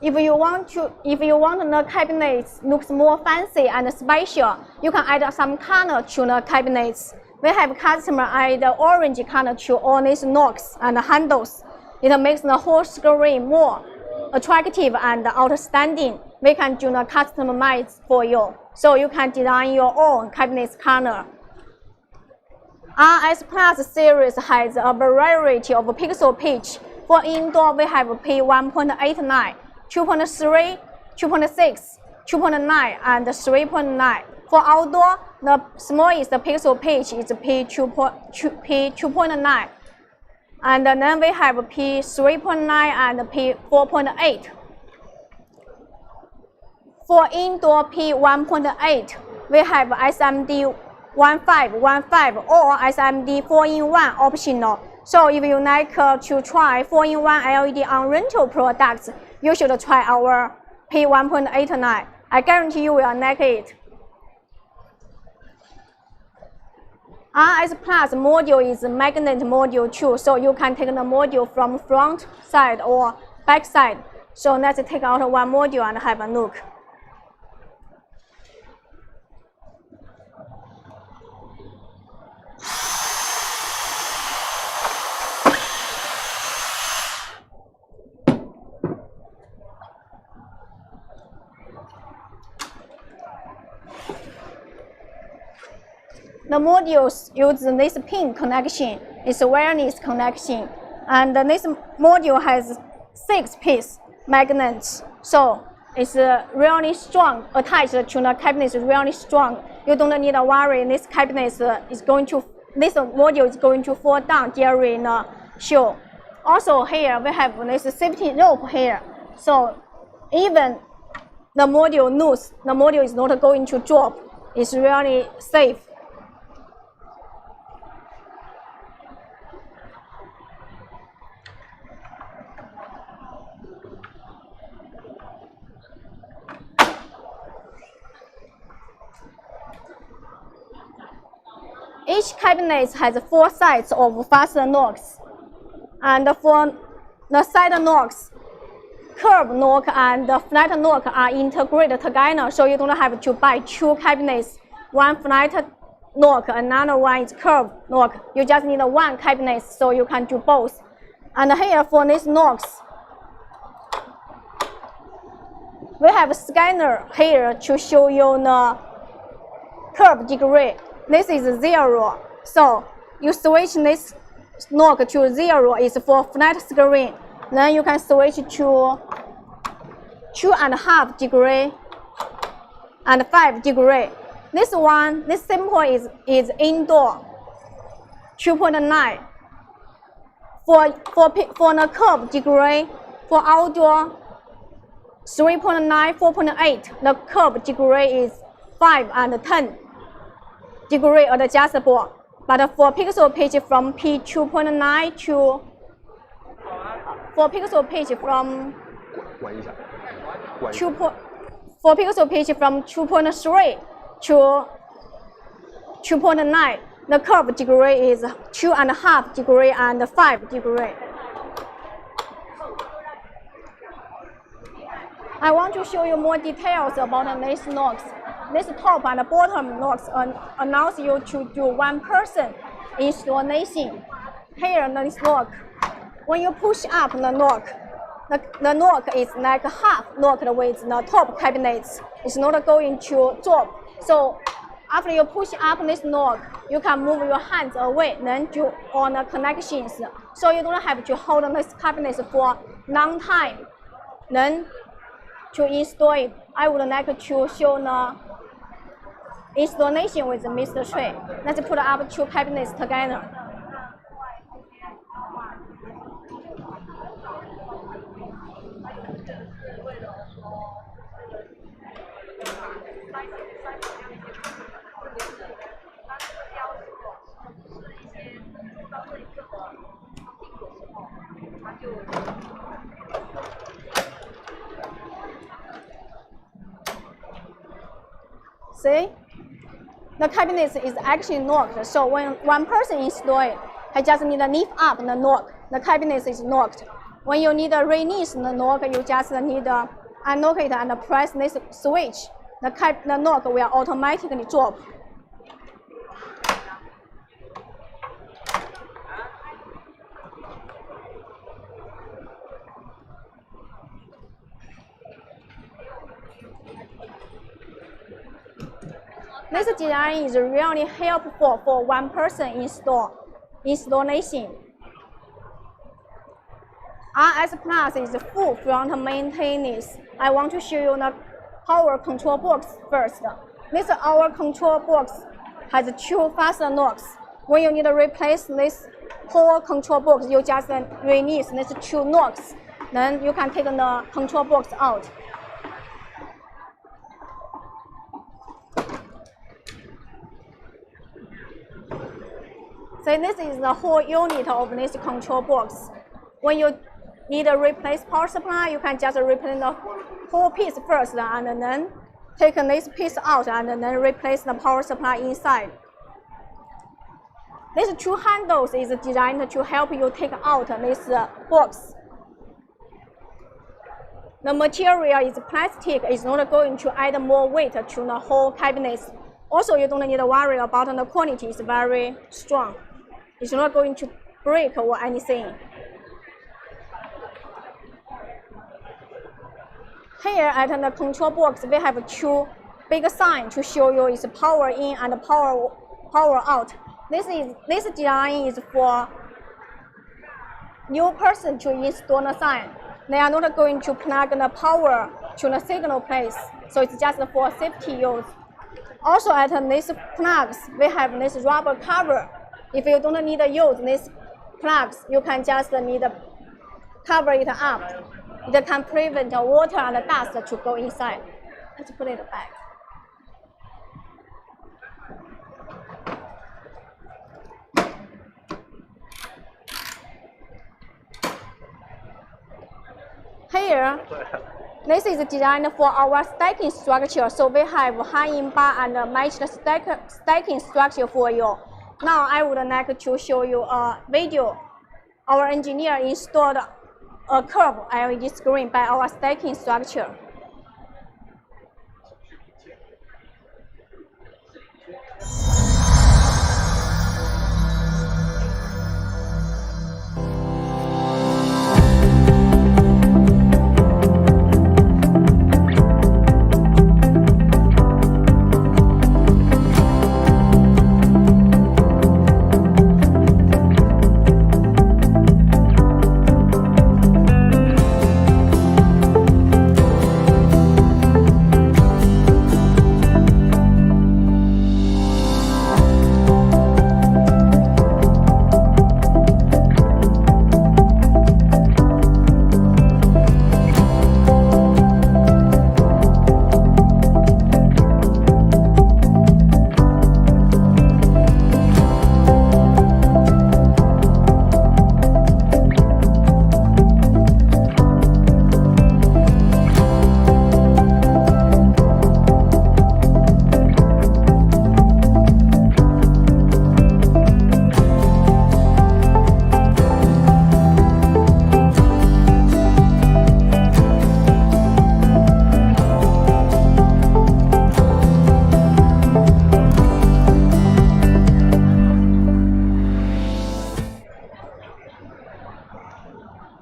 If you want the cabinets looks more fancy and special, you can add some color to the cabinets. We have customer add orange color to all these knobs and handles. It makes the whole screen more attractive and outstanding. We can do the customize for you, so you can design your own cabinet's color. RS Plus series has a variety of pixel pitch. For indoor, we have P1.89, 2.3, 2.6, 2.9, and 3.9. For outdoor, the smallest pixel pitch is P2.9. And then we have P3.9 and P4.8. For indoor P1.8, we have SMD 1515 or SMD 4-in-1 optional. So if you like to try 4-in-1 LED on rental products, you should try our P1.89. I guarantee you will like it. RS Plus module is a magnet module too, so you can take the module from front side or back side. So let's take out one module and have a look. The modules use this pin connection, it's a wireless connection, and this module has 6-piece magnets, so it's really strong. Attached to the cabinet is really strong. You don't need to worry. This cabinet this module is going to fall down during the show. Also here we have this safety rope here, so even the module loose, the module is not going to drop. It's really safe. Each cabinet has 4 sides of fastener locks, and for the side locks, curve lock and flat lock are integrated together, so you don't have to buy 2 cabinets, one flat lock, another one is curve lock. You just need 1 cabinet, so you can do both. And here for these locks, we have a scanner here to show you the curve degree. This is 0, so you switch this lock to 0 is for flat screen. Then you can switch to 2.5 degree and 5 degree. This symbol is indoor, 2.9. For the curve degree, for outdoor, 3.9, 4.8. The curve degree is 5 and 10. Degree adjustable, but for pixel pitch from P2.9 to for pixel pitch from 2.3 to 2.9, the curve degree is 2.5 degree and 5 degree. I want to show you more details about these locks. This top and bottom locks allows you to do 1-person installation. Here, this lock, when you push up the lock, the lock is like half locked with the top cabinets. It's not going to drop. So after you push up this lock, you can move your hands away, then do all the connections. So you don't have to hold this cabinets for long time. Then to install it, I would like to show the installation with Mr. Trey. Let's put up 2 cabinets together. See? The cabinet is actually locked, so when 1 person installs it, he just need to lift up the lock. The cabinet is locked. When you need to release the lock, you just need to unlock it and press this switch. The lock will automatically drop. This design is really helpful for 1-person installation. RS Plus is full front maintenance. I want to show you the power control box first. This our control box has 2 fastener locks. When you need to replace this whole control box, you just release these 2 locks. Then you can take the control box out. So this is the whole unit of this control box. When you need to replace power supply, you can just replace the whole piece first and then take this piece out and then replace the power supply inside. These two handles is designed to help you take out this box. The material is plastic. It's not going to add more weight to the whole cabinet. Also, you don't need to worry about the quality. It's very strong. It's not going to break or anything. Here at the control box, we have two big signs to show you is power in and power out. This design is for new person to install the sign. They are not going to plug the power to the signal place, so it's just for safety use. Also at these plugs, we have this rubber cover. If you don't need to use these plugs, you can just need to cover it up. It can prevent water and dust to go inside. Let's put it back. Here, this is designed for our stacking structure. So we have hanging bar and matched stacking structure for you. Now I would like to show you a video. Our engineer installed a curved LED screen by our stacking structure.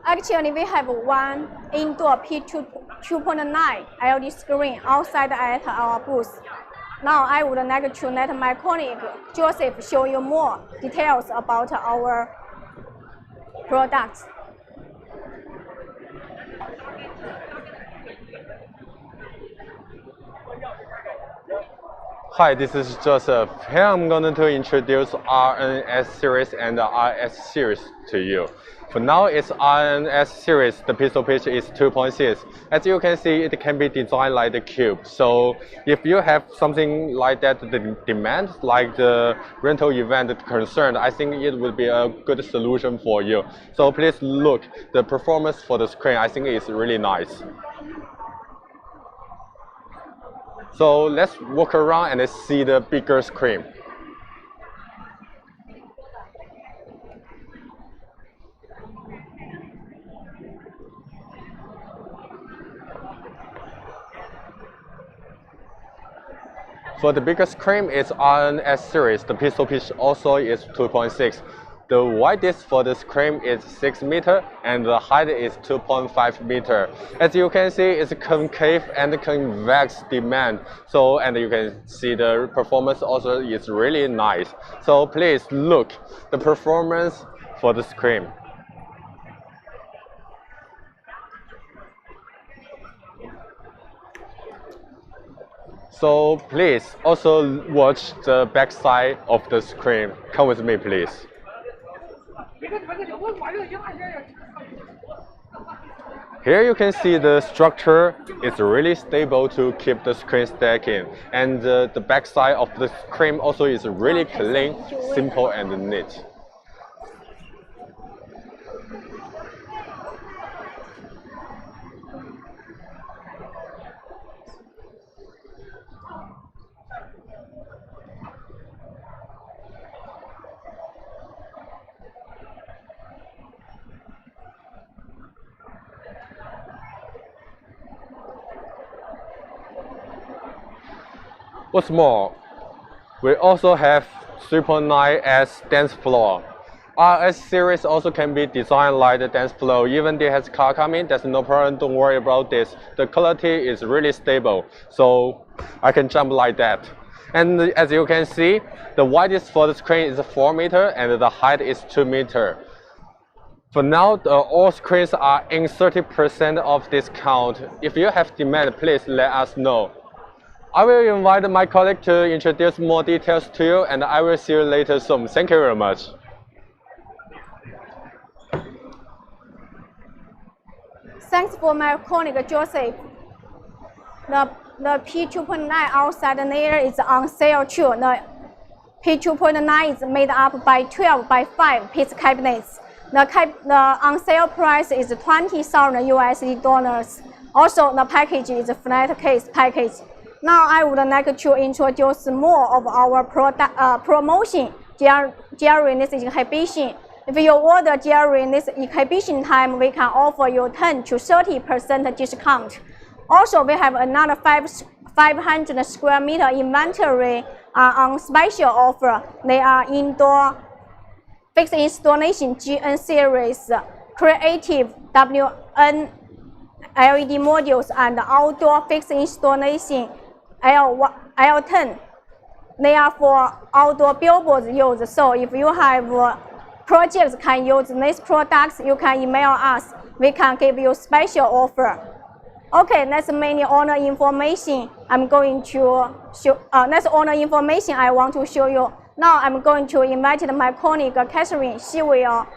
Actually, we have one indoor P2.9 LED screen outside at our booth. Now I would like to let my colleague Joseph show you more details about our products. Hi, this is Joseph. Here I'm going to introduce RNS series and RS series to you. For now, it's RNS series. The pistol pitch is 2.6. As you can see, it can be designed like the cube. So if you have something like that, the demand, like the rental event concerned, I think it would be a good solution for you. So please look, the performance for the screen, I think is really nice. So let's walk around and see the bigger screen. For the biggest screen, it's RNS series. The pistol pitch also is 2.6. The width for the screen is 6 meters and the height is 2.5 meters. As you can see, it's concave and convex demand. So, and you can see the performance also is really nice. So please look the performance for the screen. So please also watch the back side of the screen. Come with me, please. Here you can see the structure is really stable to keep the screen stacking. And the back side of the screen also is really clean, simple and neat. What's more, we also have 3.9S dance floor. RS series also can be designed like the dance floor. Even there has car coming, there's no problem, don't worry about this. The quality is really stable, so I can jump like that. And as you can see, the widest for the screen is 4 meters and the height is 2 meters. For now, all screens are in 30% of discount. If you have demand, please let us know. I will invite my colleague to introduce more details to you, and I will see you later soon. Thank you very much. Thanks for my colleague Joseph. The P2.9 outside layer is on sale too. The P2.9 is made up by 12 by 5 piece cabinets. The on sale price is $20,000. Also, the package is a flat case package. Now, I would like to introduce more of our promotion during this exhibition. If you order during this exhibition time, we can offer you 10 to 30% discount. Also, we have another 500 square meter inventory on special offer. They are indoor fixed installation GN series, creative WN LED modules, and outdoor fixed installation L10. They are for outdoor billboards use. So if you have projects can use these products, you can email us. We can give you special offer. Okay, that's many owner information. I'm going to show. That's owner information I want to show you. Now I'm going to invite my colleague Catherine. She will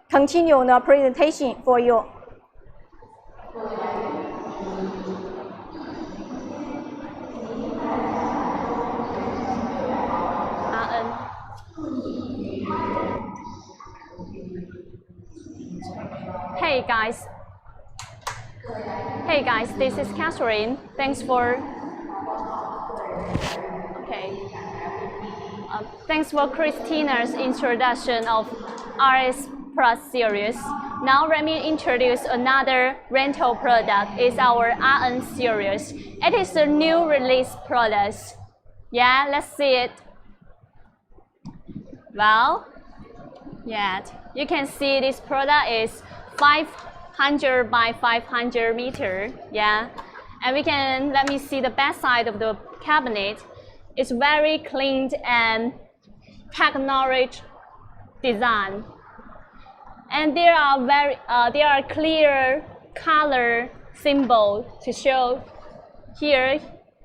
continue the presentation for you. Hey guys, this is Catherine. Thanks for Christina's introduction of RS Plus series. Now let me introduce another rental product. It's our RN series. It is a new release product. Yeah, let's see it. Well, yeah, you can see this product is 500 by 500 meter. Yeah, and let me see the back side of the cabinet. It's very clean and technology design, and there are clear color symbol to show here.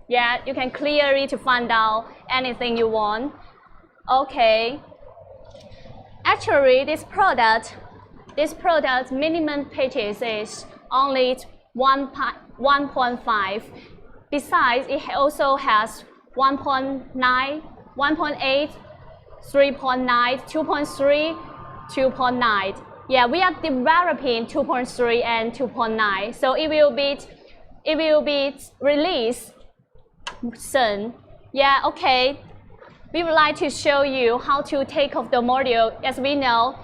Yeah, you can clearly to find out anything you want. Okay, actually this product minimum pitches is only 1.5. Besides, it also has 1.9, 1.8, 3.9, 2.3, 2.9. Yeah, we are developing 2.3 and 2.9, so it will be released soon. Yeah, okay. We would like to show you how to take off the module. As we know,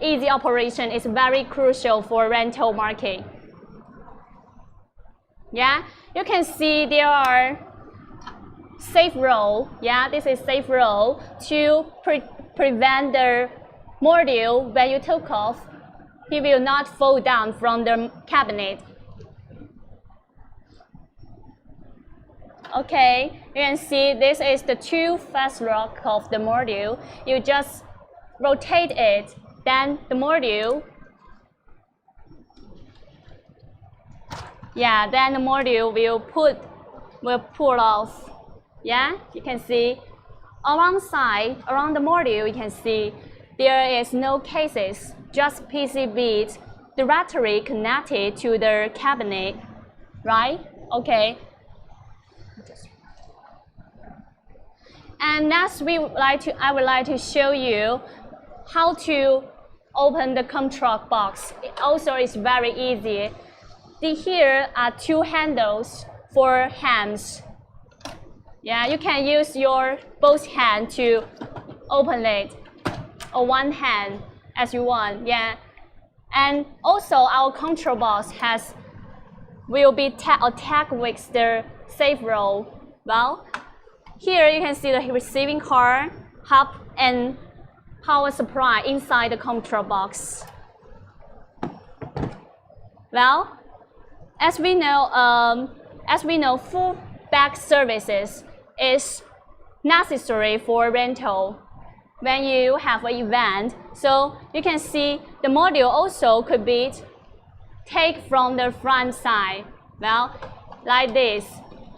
easy operation is very crucial for rental market. Yeah, you can see there are safe roll. Yeah, this is safe roll to prevent the module when you took off. It will not fall down from the cabinet. Okay, you can see this is the two fast lock of the module. You just rotate it, then the module. Yeah, then the module will pull off. Yeah, you can see around the module, you can see there is no cases, just PCBs directly connected to the cabinet, right? Okay. And next, I would like to show you how to open the control box. It also is very easy. Here are two handles for hands. Yeah, you can use your both hands to open it, or one hand as you want. Yeah, and also our control box will be attacked with the safe roll. Well, here you can see the receiving card, hub, and power supply inside the control box. Well, as we know, full back services is necessary for rental when you have an event. So you can see the module also could be take from the front side. Well, like this.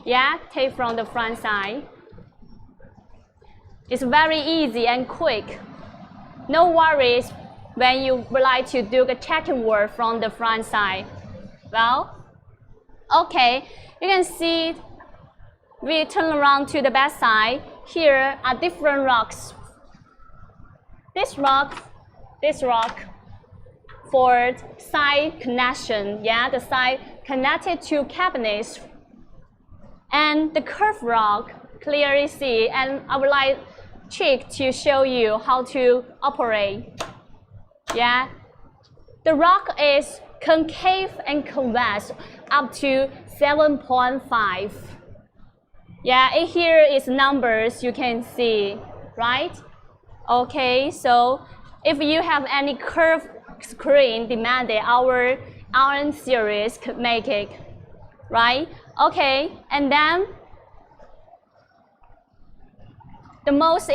Yeah, take from the front side. It's very easy and quick. No worries when you would like to do the check-in work from the front side. Well, okay, you can see we turn around to the back side. Here are different rocks. This rock for side connection. Yeah, the side connected to cabinets. And the curved rock clearly see, and I would like Chick to show you how to operate. Yeah, the rock is concave and convex up to 7.5. Yeah, and here is numbers you can see, right? Okay, so if you have any curved screen demanded, our RN series could make it, right? Okay, and then the most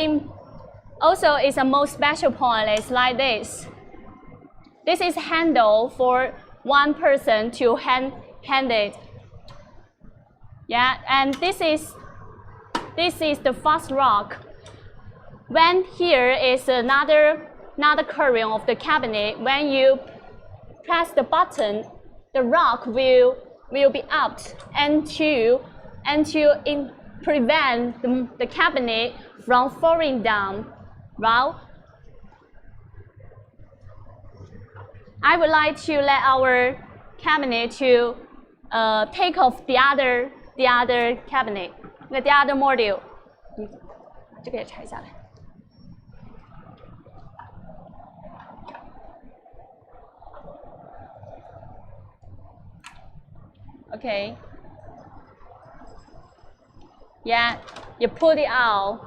special point is like this. This is handle for one person to hand it. Yeah, and this is the first rock. When here is another curving of the cabinet, when you press the button, the rock will be up and to prevent the cabinet from falling down. Well, I would like to let our cabinet to take off the other cabinet, the other module. 这个也拆下来。Okay. Yeah, you pull it out,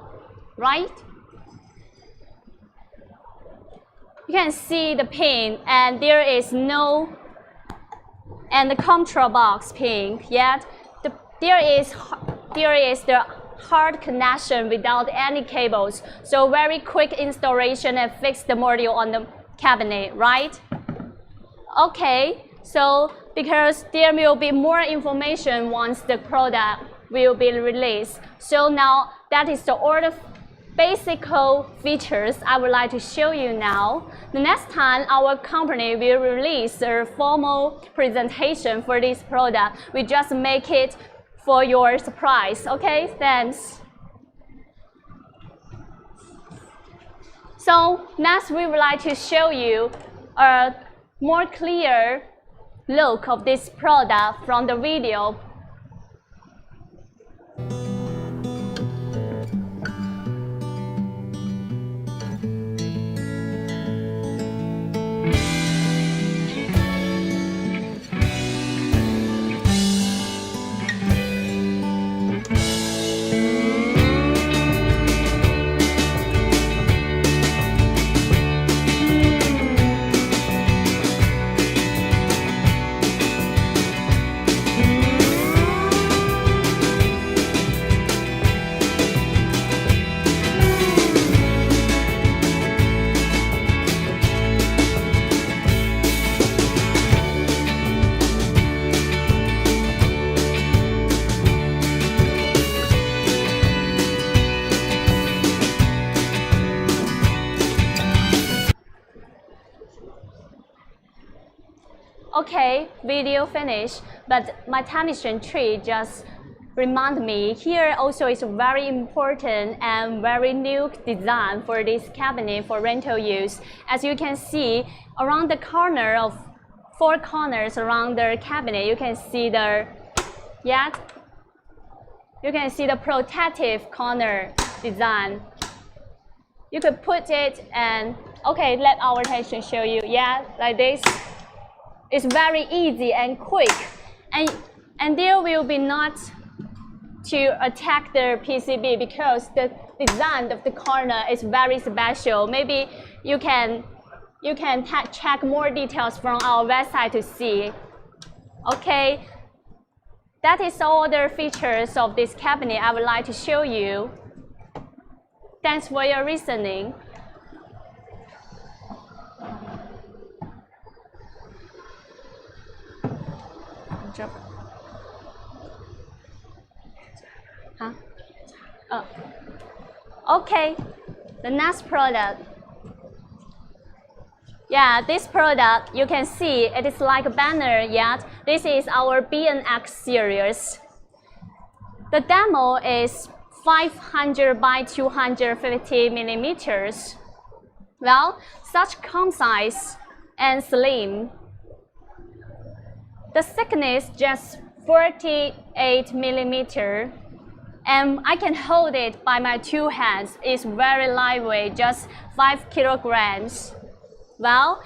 right? You can see the pin, and there is no, and the control box pin. Yet there is the hard connection without any cables. So very quick installation and fix the module on the cabinet, right? Okay. So because there will be more information once the product will be released. So now that is all the basic features I would like to show you now. The next time our company will release a formal presentation for this product, we just make it for your surprise. Okay, thanks. So next we would like to show you a more clear look of this product from the video. Okay, video finished, but my technician tree just remind me here also is very important and very new design for this cabinet for rental use. As you can see, around the corner of 4 corners around the cabinet, you can see the protective corner design. You could put it and okay, let our technician show you. Yeah, like this. It's very easy and quick, and there will be not to attack the PCB because the design of the corner is very special. Maybe you can check more details from our website to see. Okay, that is all the features of this cabinet I would like to show you. Thanks for your listening. Huh? Oh. Okay, the next product. Yeah, this product, you can see it is like a banner, yet this is our BNX series. The demo is 500 by 250 millimeters. Well, such concise and slim. The thickness just 48 millimeter. And I can hold it by my two hands. It's very lightweight, just 5 kilograms. Well,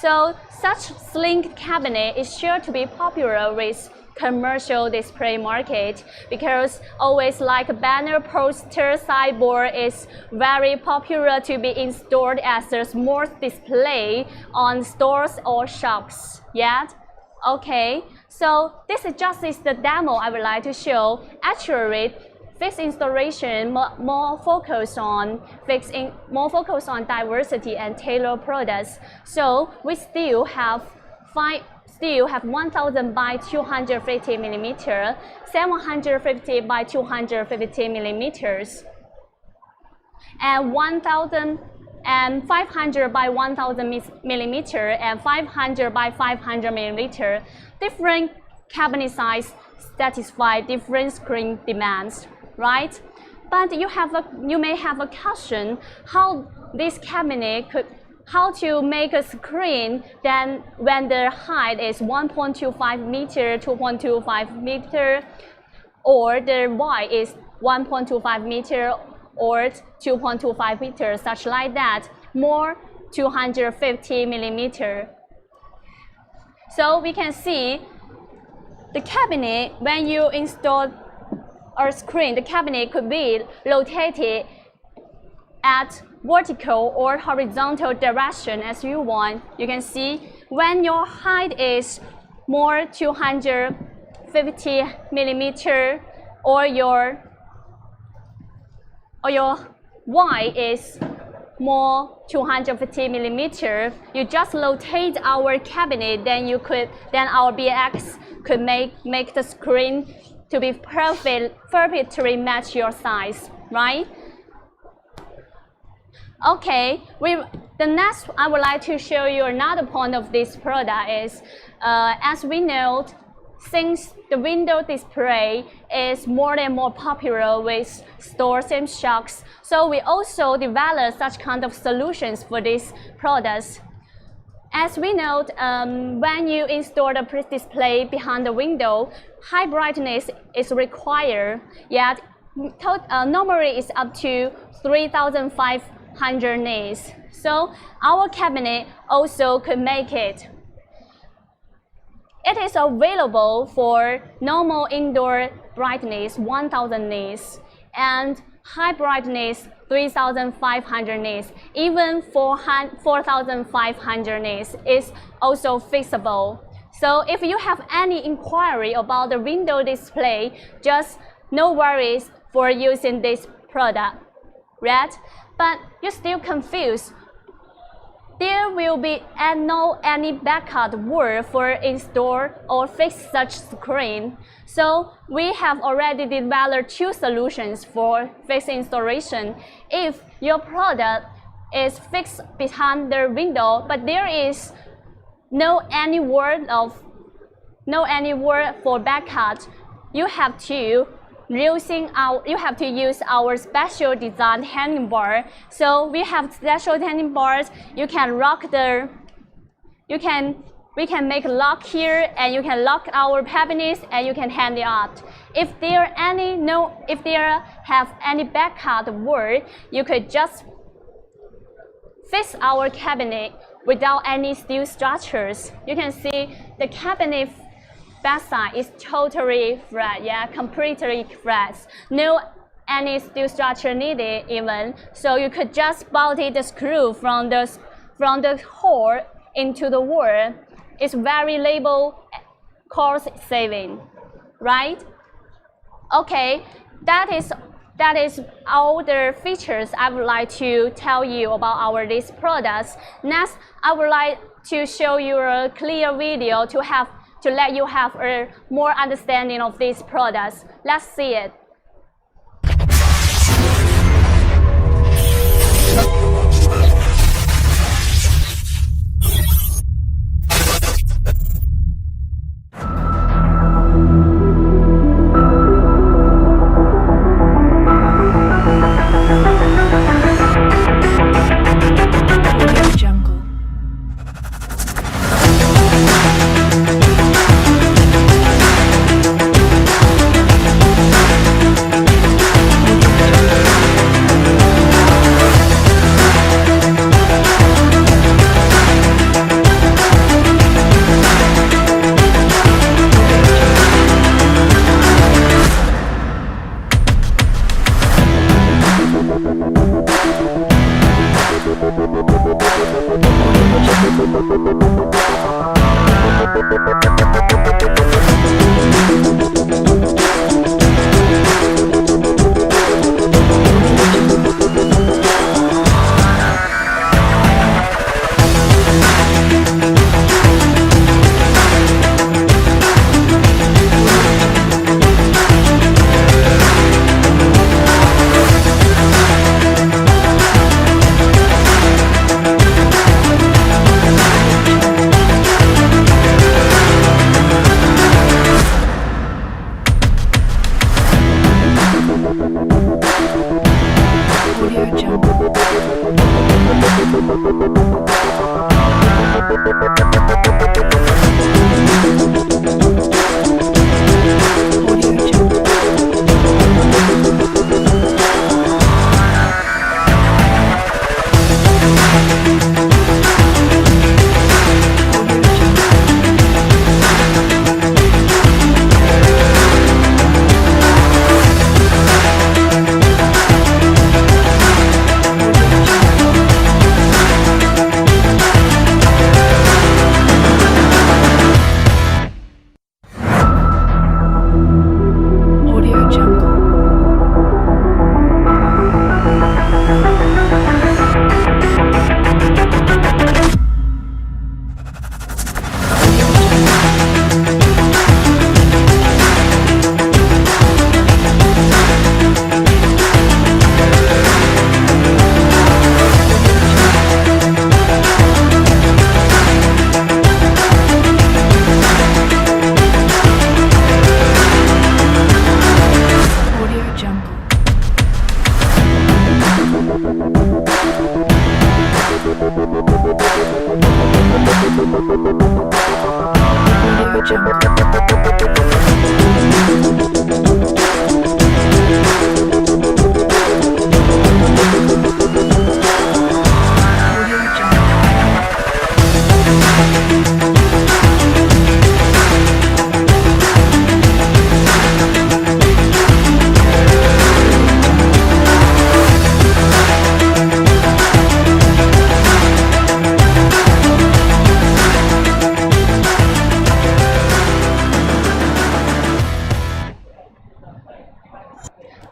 so such slim cabinet is sure to be popular with commercial display market because always like a banner poster sideboard is very popular to be installed as a small display on stores or shops. Yet, okay, so this is just the demo I would like to show. Actually, fixed installation more focus on diversity and tailored products. So we still have 1000 by 250 millimeter, 750 by 250 millimeters, and 1500 by 1000 millimeter and 500 by 500 millimeter. Different cabinet size satisfy different screen demands, right? But you may have a question how this cabinet how to make a screen then when the height is 1.25 meter, 2.25 meter, or the width is 1.25 meter or 2.25 meter, such like that, more 250 millimeter. So we can see the cabinet, when you install a screen, the cabinet could be rotated at vertical or horizontal direction as you want. You can see when your height is more 250 millimeter or your width is more 250 millimeter, you just rotate our cabinet, then our BNX could make the screen to be perfectly match your size, right? Okay, the next I would like to show you another point of this product is, as we know, since the window display is more and more popular with stores and shops, so we also develop such kind of solutions for these products. As we know, when you install the display behind the window, high brightness is required, yet normally it's up to 3,500 nits. So our cabinet also could make it. It is available for normal indoor brightness 1000 nits and high brightness 3,500 nits. Even 4,500 nits is also fixable. So if you have any inquiry about the window display, just no worries for using this product, right? But you're still confused. There will be no any backup word for install or fix such screen. So we have already developed two solutions for fixed installation. If your product is fixed behind the window, but there is no any word for backup, you have to use our special designed hanging bar. So we have special hanging bars. You can we can make lock here, and you can lock our cabinets, and you can hang it up. If there have any backup word, you could just fix our cabinet without any steel structures. You can see the cabinet backside is totally flat, yeah, completely flat. No any steel structure needed even. So you could just bolt the screw from the hole into the wall. It's very labor cost saving, right? Okay, that is all the features I would like to tell you about these products. Next, I would like to show you a clear video to let you have a more understanding of these products. Let's see it.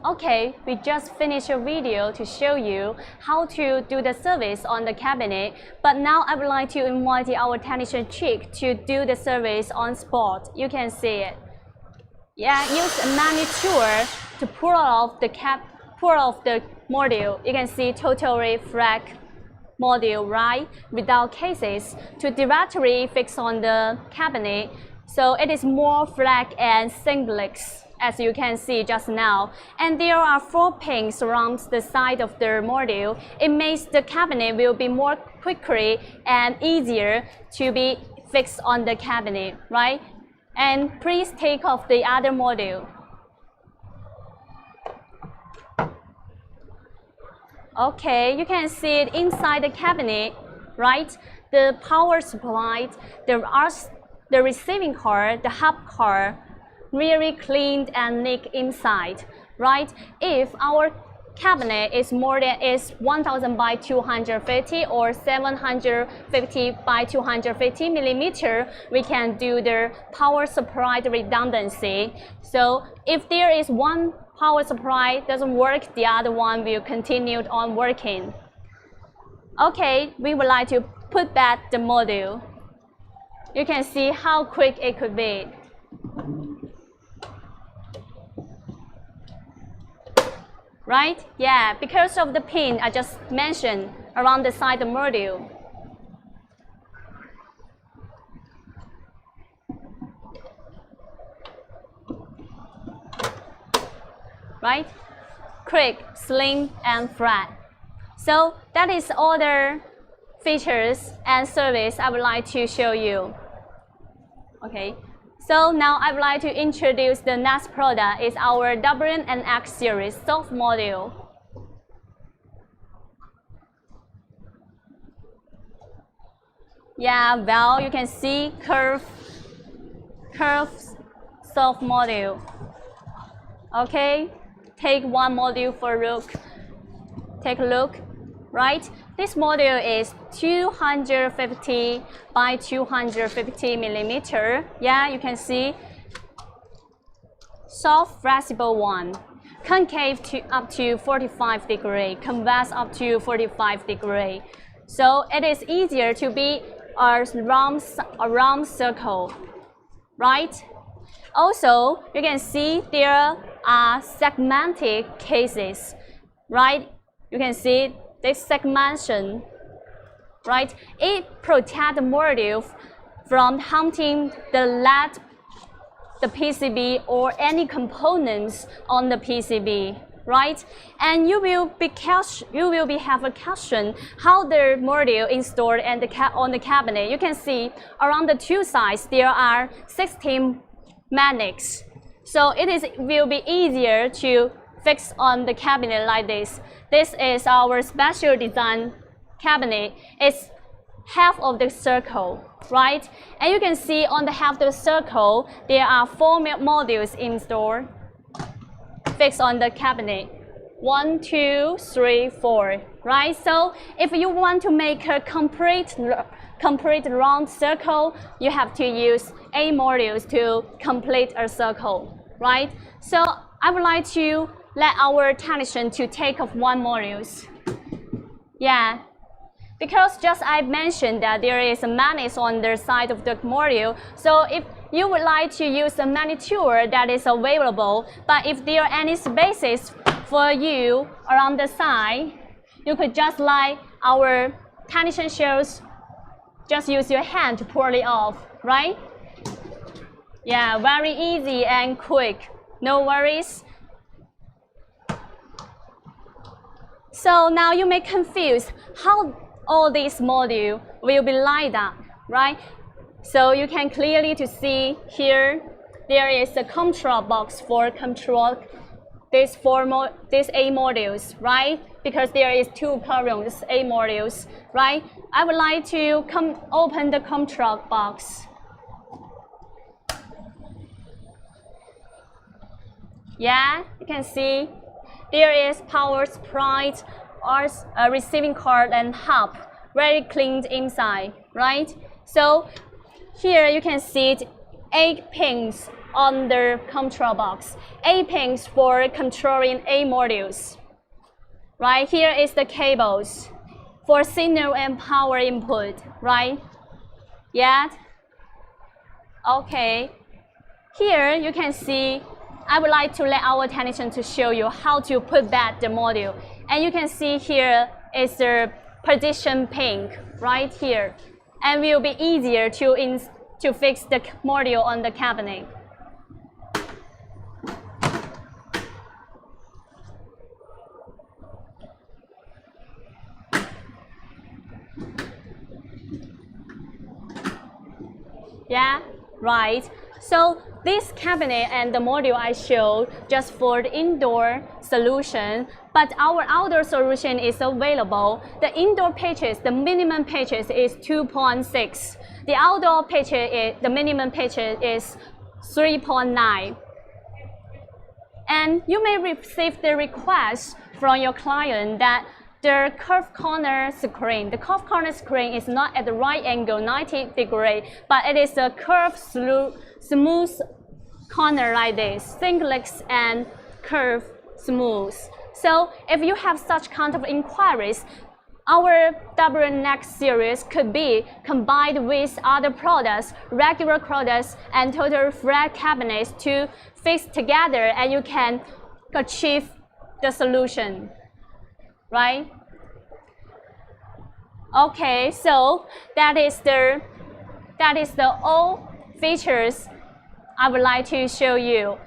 Okay, we just finished a video to show you how to do the service on the cabinet, but now I would like to invite our technician Chick to do the service on spot. You can see it. Yeah, use a manual tool to pull off the module. You can see totally flat module, right? Without cases to directly fix on the cabinet. So it is more flat and seamless, as you can see just now. And there are 4 pins around the side of the module. It makes the cabinet will be more quickly and easier to be fixed on the cabinet, right? And please take off the other module. Okay, you can see it inside the cabinet, right? The power supply, there are the receiving card, the hub card, really clean and neat inside, right? If our cabinet is 1000 by 250 or 750 by 250 millimeter, we can do the power supply redundancy. So if there is one power supply doesn't work, the other one will continue on working. Okay, we would like to put back the module. You can see how quick it could be. Right? Yeah, because of the pin I just mentioned around the side of the module. Right? Quick, slim, and flat. So that is all the features and service I would like to show you. Okay. So now I would like to introduce the next product. Is our WNX series soft module. Yeah, well, you can see curved soft module. Okay, take one module for a look. Take a look, right? This module is 250 by 250 millimeter. Yeah, you can see soft flexible one, concave to up to 45 degree, convex up to 45 degree. So it is easier to be a round circle, right? Also, you can see there are segmented cases, right? You can see this segmentation, right? It protects the module from hunting the lead, the PCB, or any components on the PCB, right? And you will have a question how the module installed and on the cabinet. You can see around the two sides there are 16 magnets, so will be easier to fix on the cabinet like this. This is our special design cabinet. It's half of the circle, right? And you can see on the half of the circle, there are 4 modules installed, fixed on the cabinet. 1, 2, 3, 4, right? So if you want to make a complete round circle, you have to use 8 modules to complete a circle, right? So I would like to let our technician to take off 1 modules. Yeah, because just I mentioned that there is a magnet on the side of the module. So if you would like to use a magnet tool that is available, but if there are any spaces for you around the side, you could just like our technician shows, just use your hand to pull it off, right? Yeah, very easy and quick, no worries. So now you may confuse how all these modules will be lined up, right? So you can clearly to see here, there is a control box for control these 8 modules, right? Because there is 2 columns, 8 modules, right? I would like to open the control box. Yeah, you can see there is power supply, receiving card and hub, very clean inside, right? So here you can see 8 pins on the control box, 8 pins for controlling 8 modules. Right here is the cables for signal and power input, right? Yeah. Okay. Here you can see, I would like to let our technician to show you how to put back the module. And you can see here is the position pin right here, and will be easier to fix the module on the cabinet. Yeah, right. So this cabinet and the module I showed just for the indoor solution, but our outdoor solution is available. The indoor pitches, the minimum pitches is 2.6. The outdoor pitch, the minimum pitch is 3.9. And you may receive the request from your client that the curved corner screen. The curved corner screen is not at the right angle, 90 degree, but it is a curved, smooth corner like this, thingless and curved, smooth. So if you have such kind of inquiries, our WNX series could be combined with other products, regular products, and total flat cabinets to fix together, and you can achieve the solution. Right? Okay, so that is the all features I would like to show you.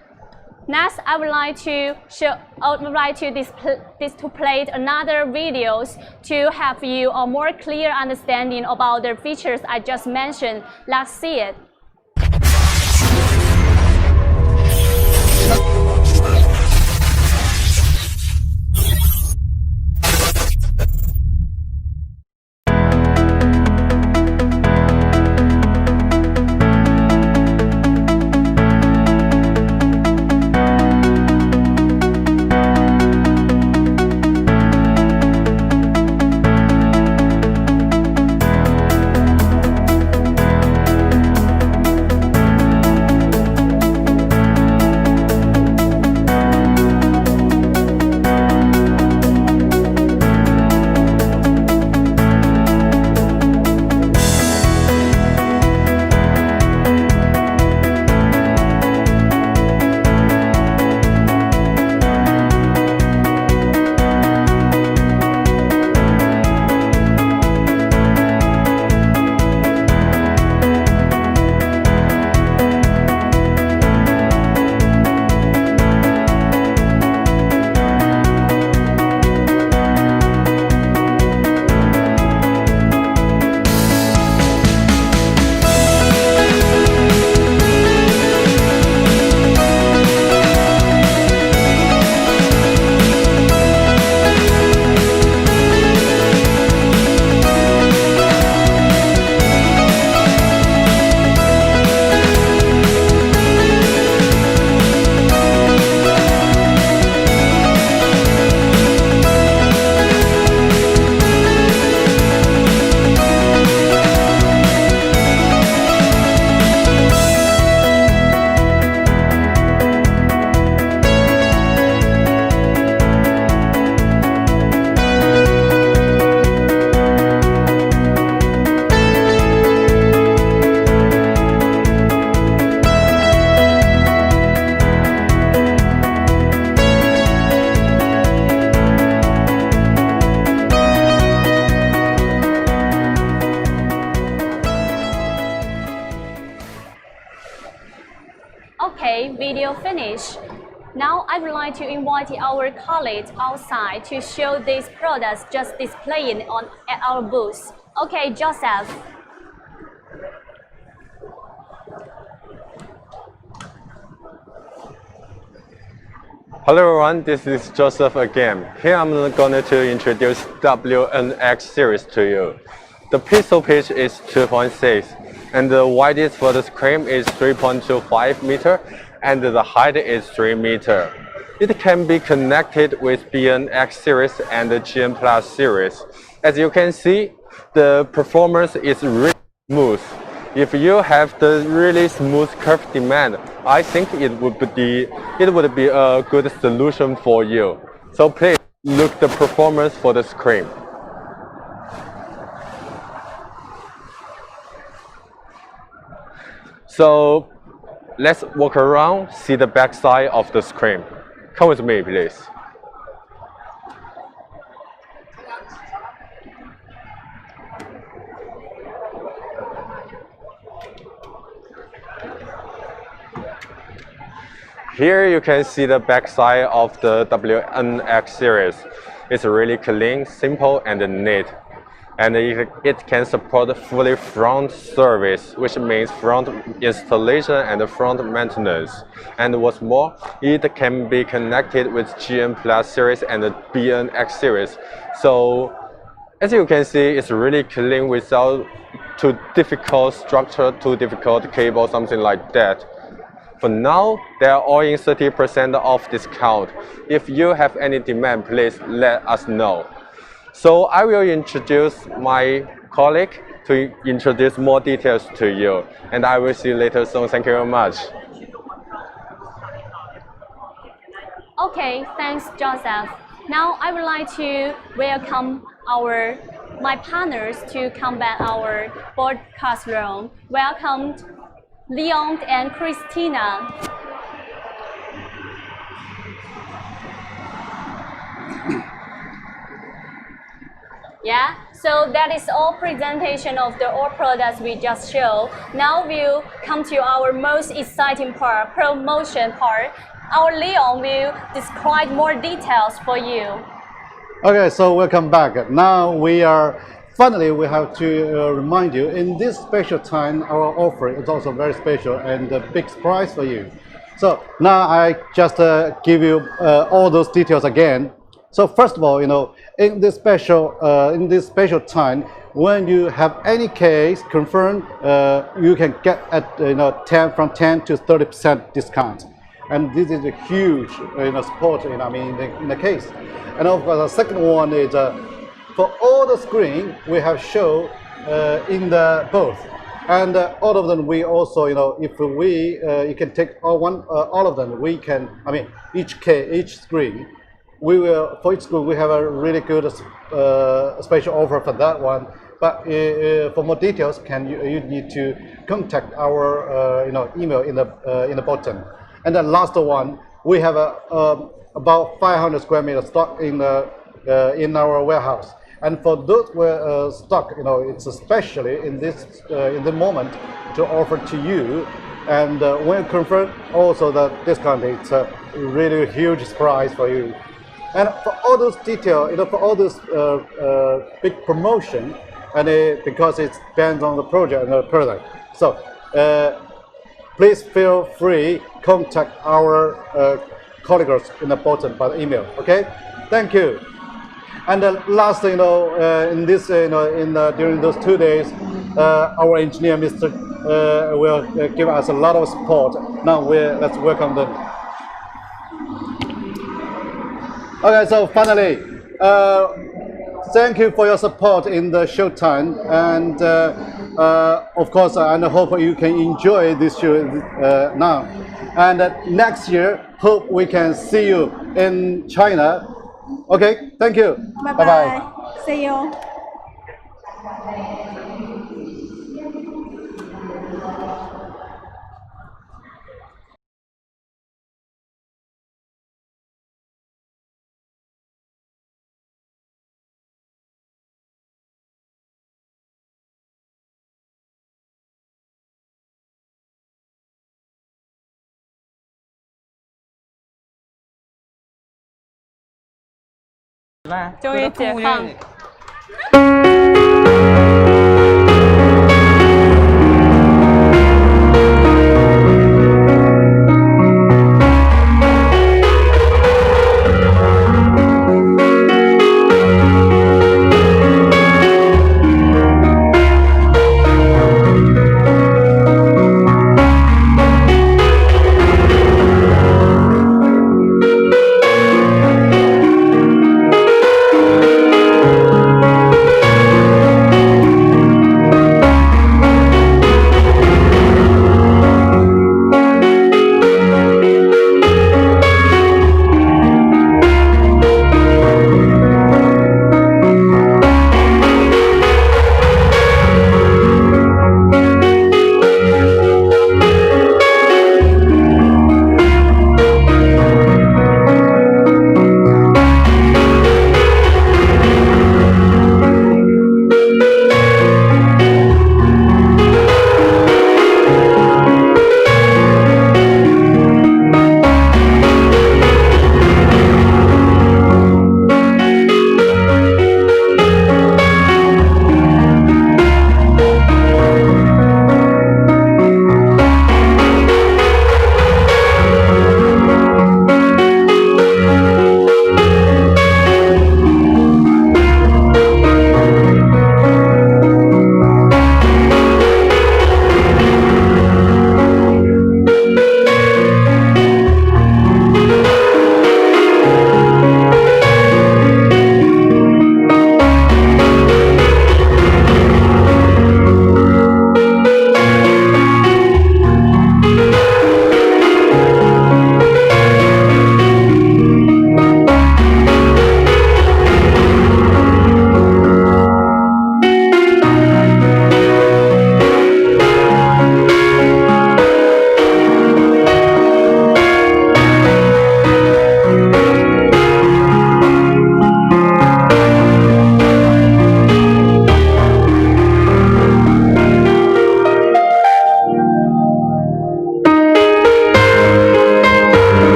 Next, I would like to display another videos to have you a more clear understanding about the features I just mentioned. Let's see it. Okay, video finished. Now I would like to invite our colleagues outside to show these products just displaying at our booth. Okay, Joseph. Hello everyone, this is Joseph again. Here I'm going to introduce WNX series to you. The pixel pitch is 2.6 and the widest for the screen is 3.25 meter and the height is 3 meter. It can be connected with BNX series and the GN Plus series. As you can see, the performance is really smooth. If you have the really smooth curve demand, I think it would be a good solution for you. So please look the performance for the screen. So let's walk around, see the back side of the screen. Come with me, please. Here you can see the backside of the WNX series. It's really clean, simple, and neat. and it can support fully front service, which means front installation and front maintenance. And what's more, it can be connected with GM Plus series and the BNX series. So as you can see, it's really clean without too difficult structure, too difficult cable, something like that. For now, they are all in 30% off discount. If you have any demand, please let us know. So I will introduce my colleague to introduce more details to you. And I will see you later soon. Thank you very much. Okay, thanks, Joseph. Now I would like to welcome my partners to come back our broadcast room. Welcome, Leon and Christina. Yeah, so that is all presentation of the all products we just showed. Now we'll come to our most exciting part, promotion part. Our Leon will describe more details for you. Okay, so welcome back. Now we have to remind you, in this special time, our offer is also very special and a big surprise for you. So now I just give you all those details again. So first of all, in this special time, when you have any case confirmed, you can get at from 10 to 30% discount, and this is a huge support in the case. And of course, the second one is for all the screen we have shown in the booth, and all of them we also if we you can take all of them, we can each screen. For each screen we have a really good special offer for that one. But for more details, you need to contact our email in the bottom. And the last one, we have about 500 square meters stock in our warehouse. And for those stock, it's especially in the moment to offer to you. And when confirmed, also the discount, it's a really huge price for you. And for all those details, for all this big promotion, and because it depends on the project and the product. So please feel free contact our colleagues in the bottom by email. Okay, thank you. And last, in this, during those 2 days, our engineer, Mr. Will give us a lot of support. Now let's welcome them. Okay, so finally, thank you for your support in the show time, and of course, I hope you can enjoy this show now. And next year, hope we can see you in China. Okay, thank you. Bye-bye. See you.终于解放。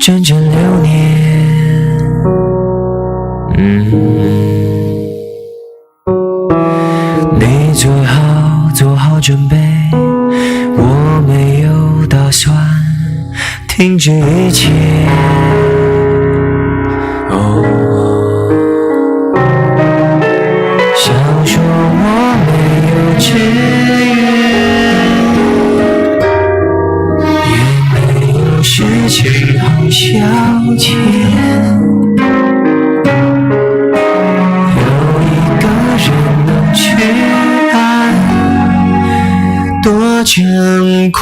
整整6年。你做好准备，我没有打算停止一切。想说我没有志愿，也没有事情好消遣。有一个人能去爱，多珍贵。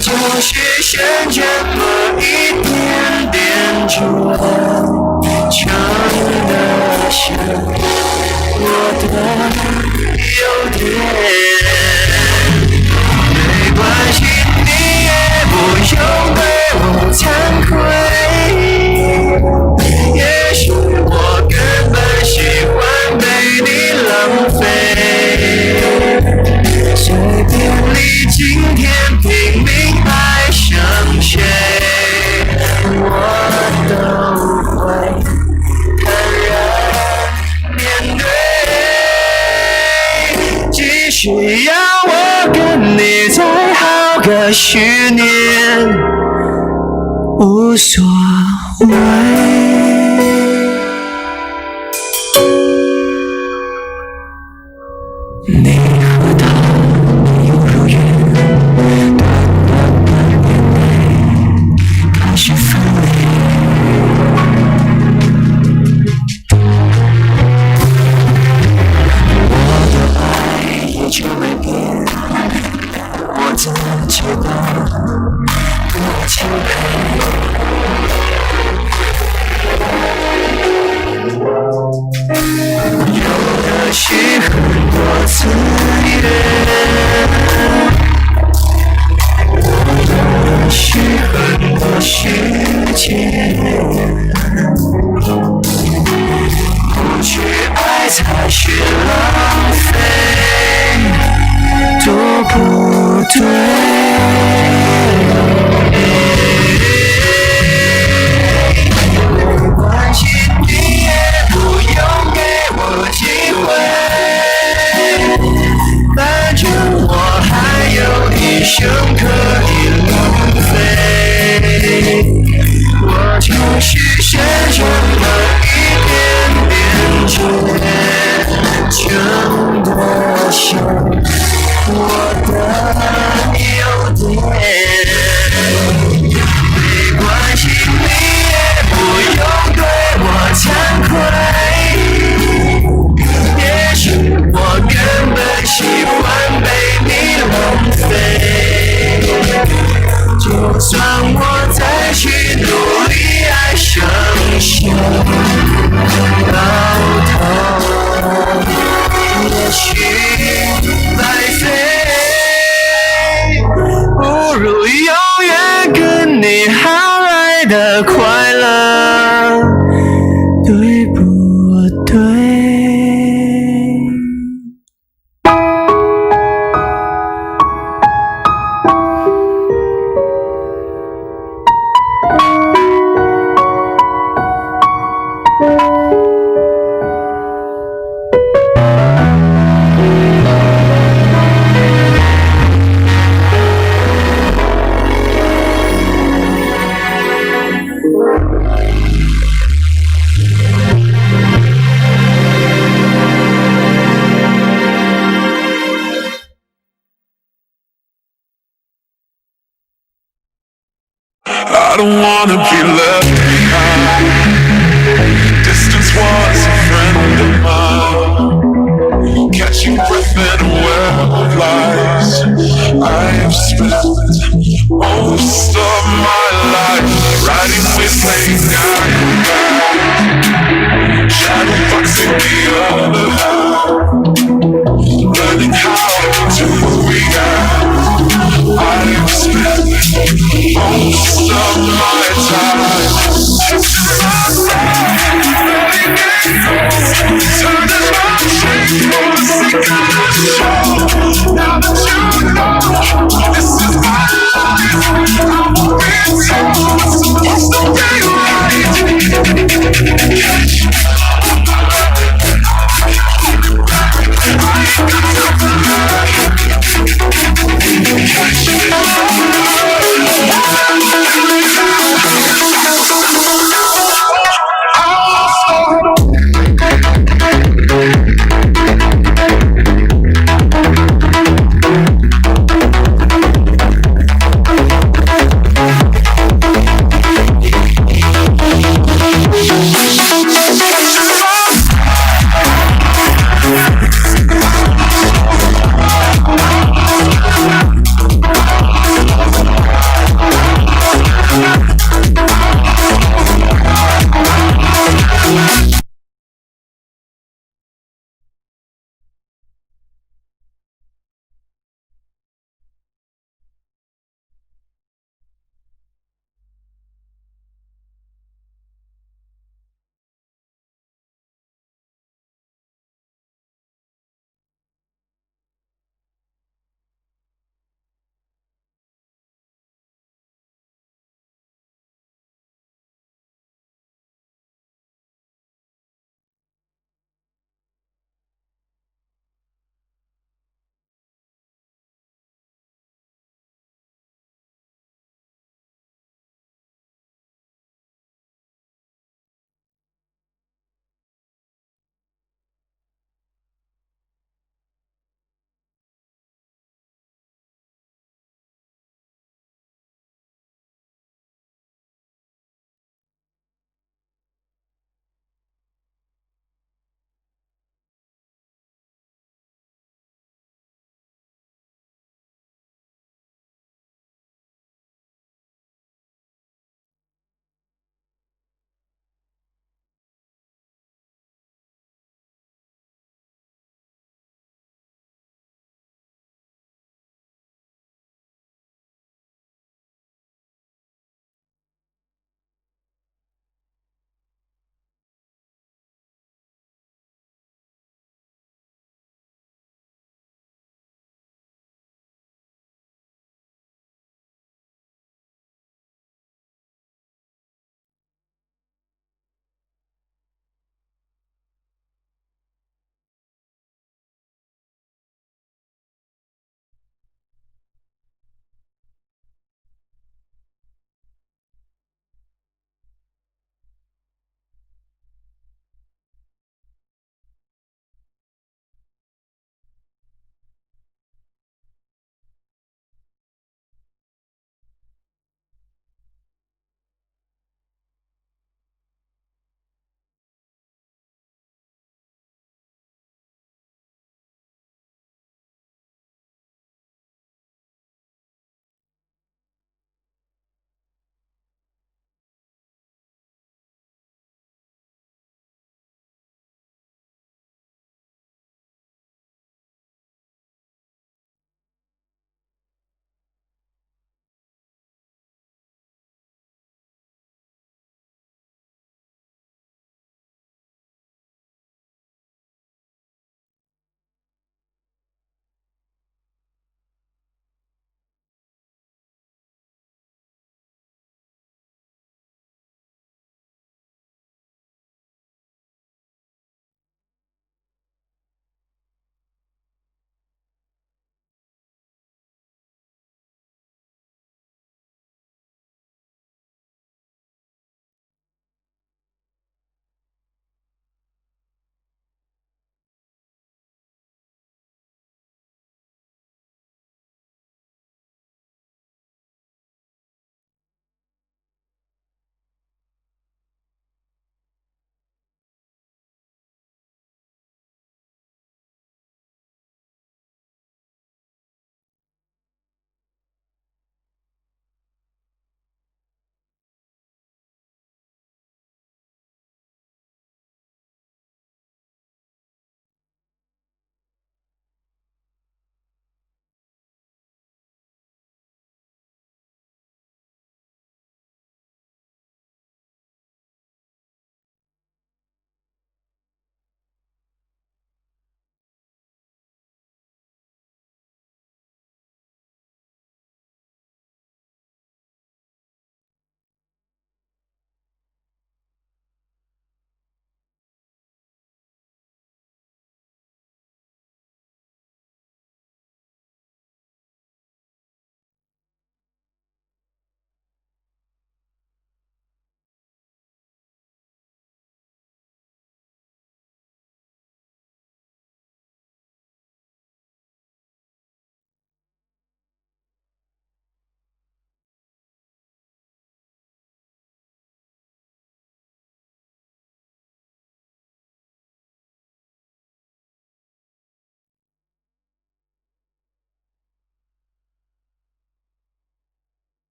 就是剩这么一点点纯，真的像我的优点。没关系，你也不用对我惭愧。也许我根本喜欢被你浪费，随便你今天拼命爱上谁，我都会坦然面对。即使要我跟你再耗个10年，无所谓。你和他没有如愿，短半年内开始分离。我的爱依旧没变，我自己的不钦佩。有的是很多次元，有的是很多时间，不去爱才是浪费，多不对。没关系，你也不用给我机会，反正我还有一生可以浪费。我就是剩这么一点点倔，真的像我的优点。没关系，你也不用对我惭愧。也许我根本喜欢被你浪费，就算我再去努力爱上谁，到头也许白费，不如永远跟你好来的快乐，对不对？I don't wanna be left behind. Distance was a friend of mine. Catching breath in a web of lies. I've spent most of my life riding with late night shadow boxing the other half, learning how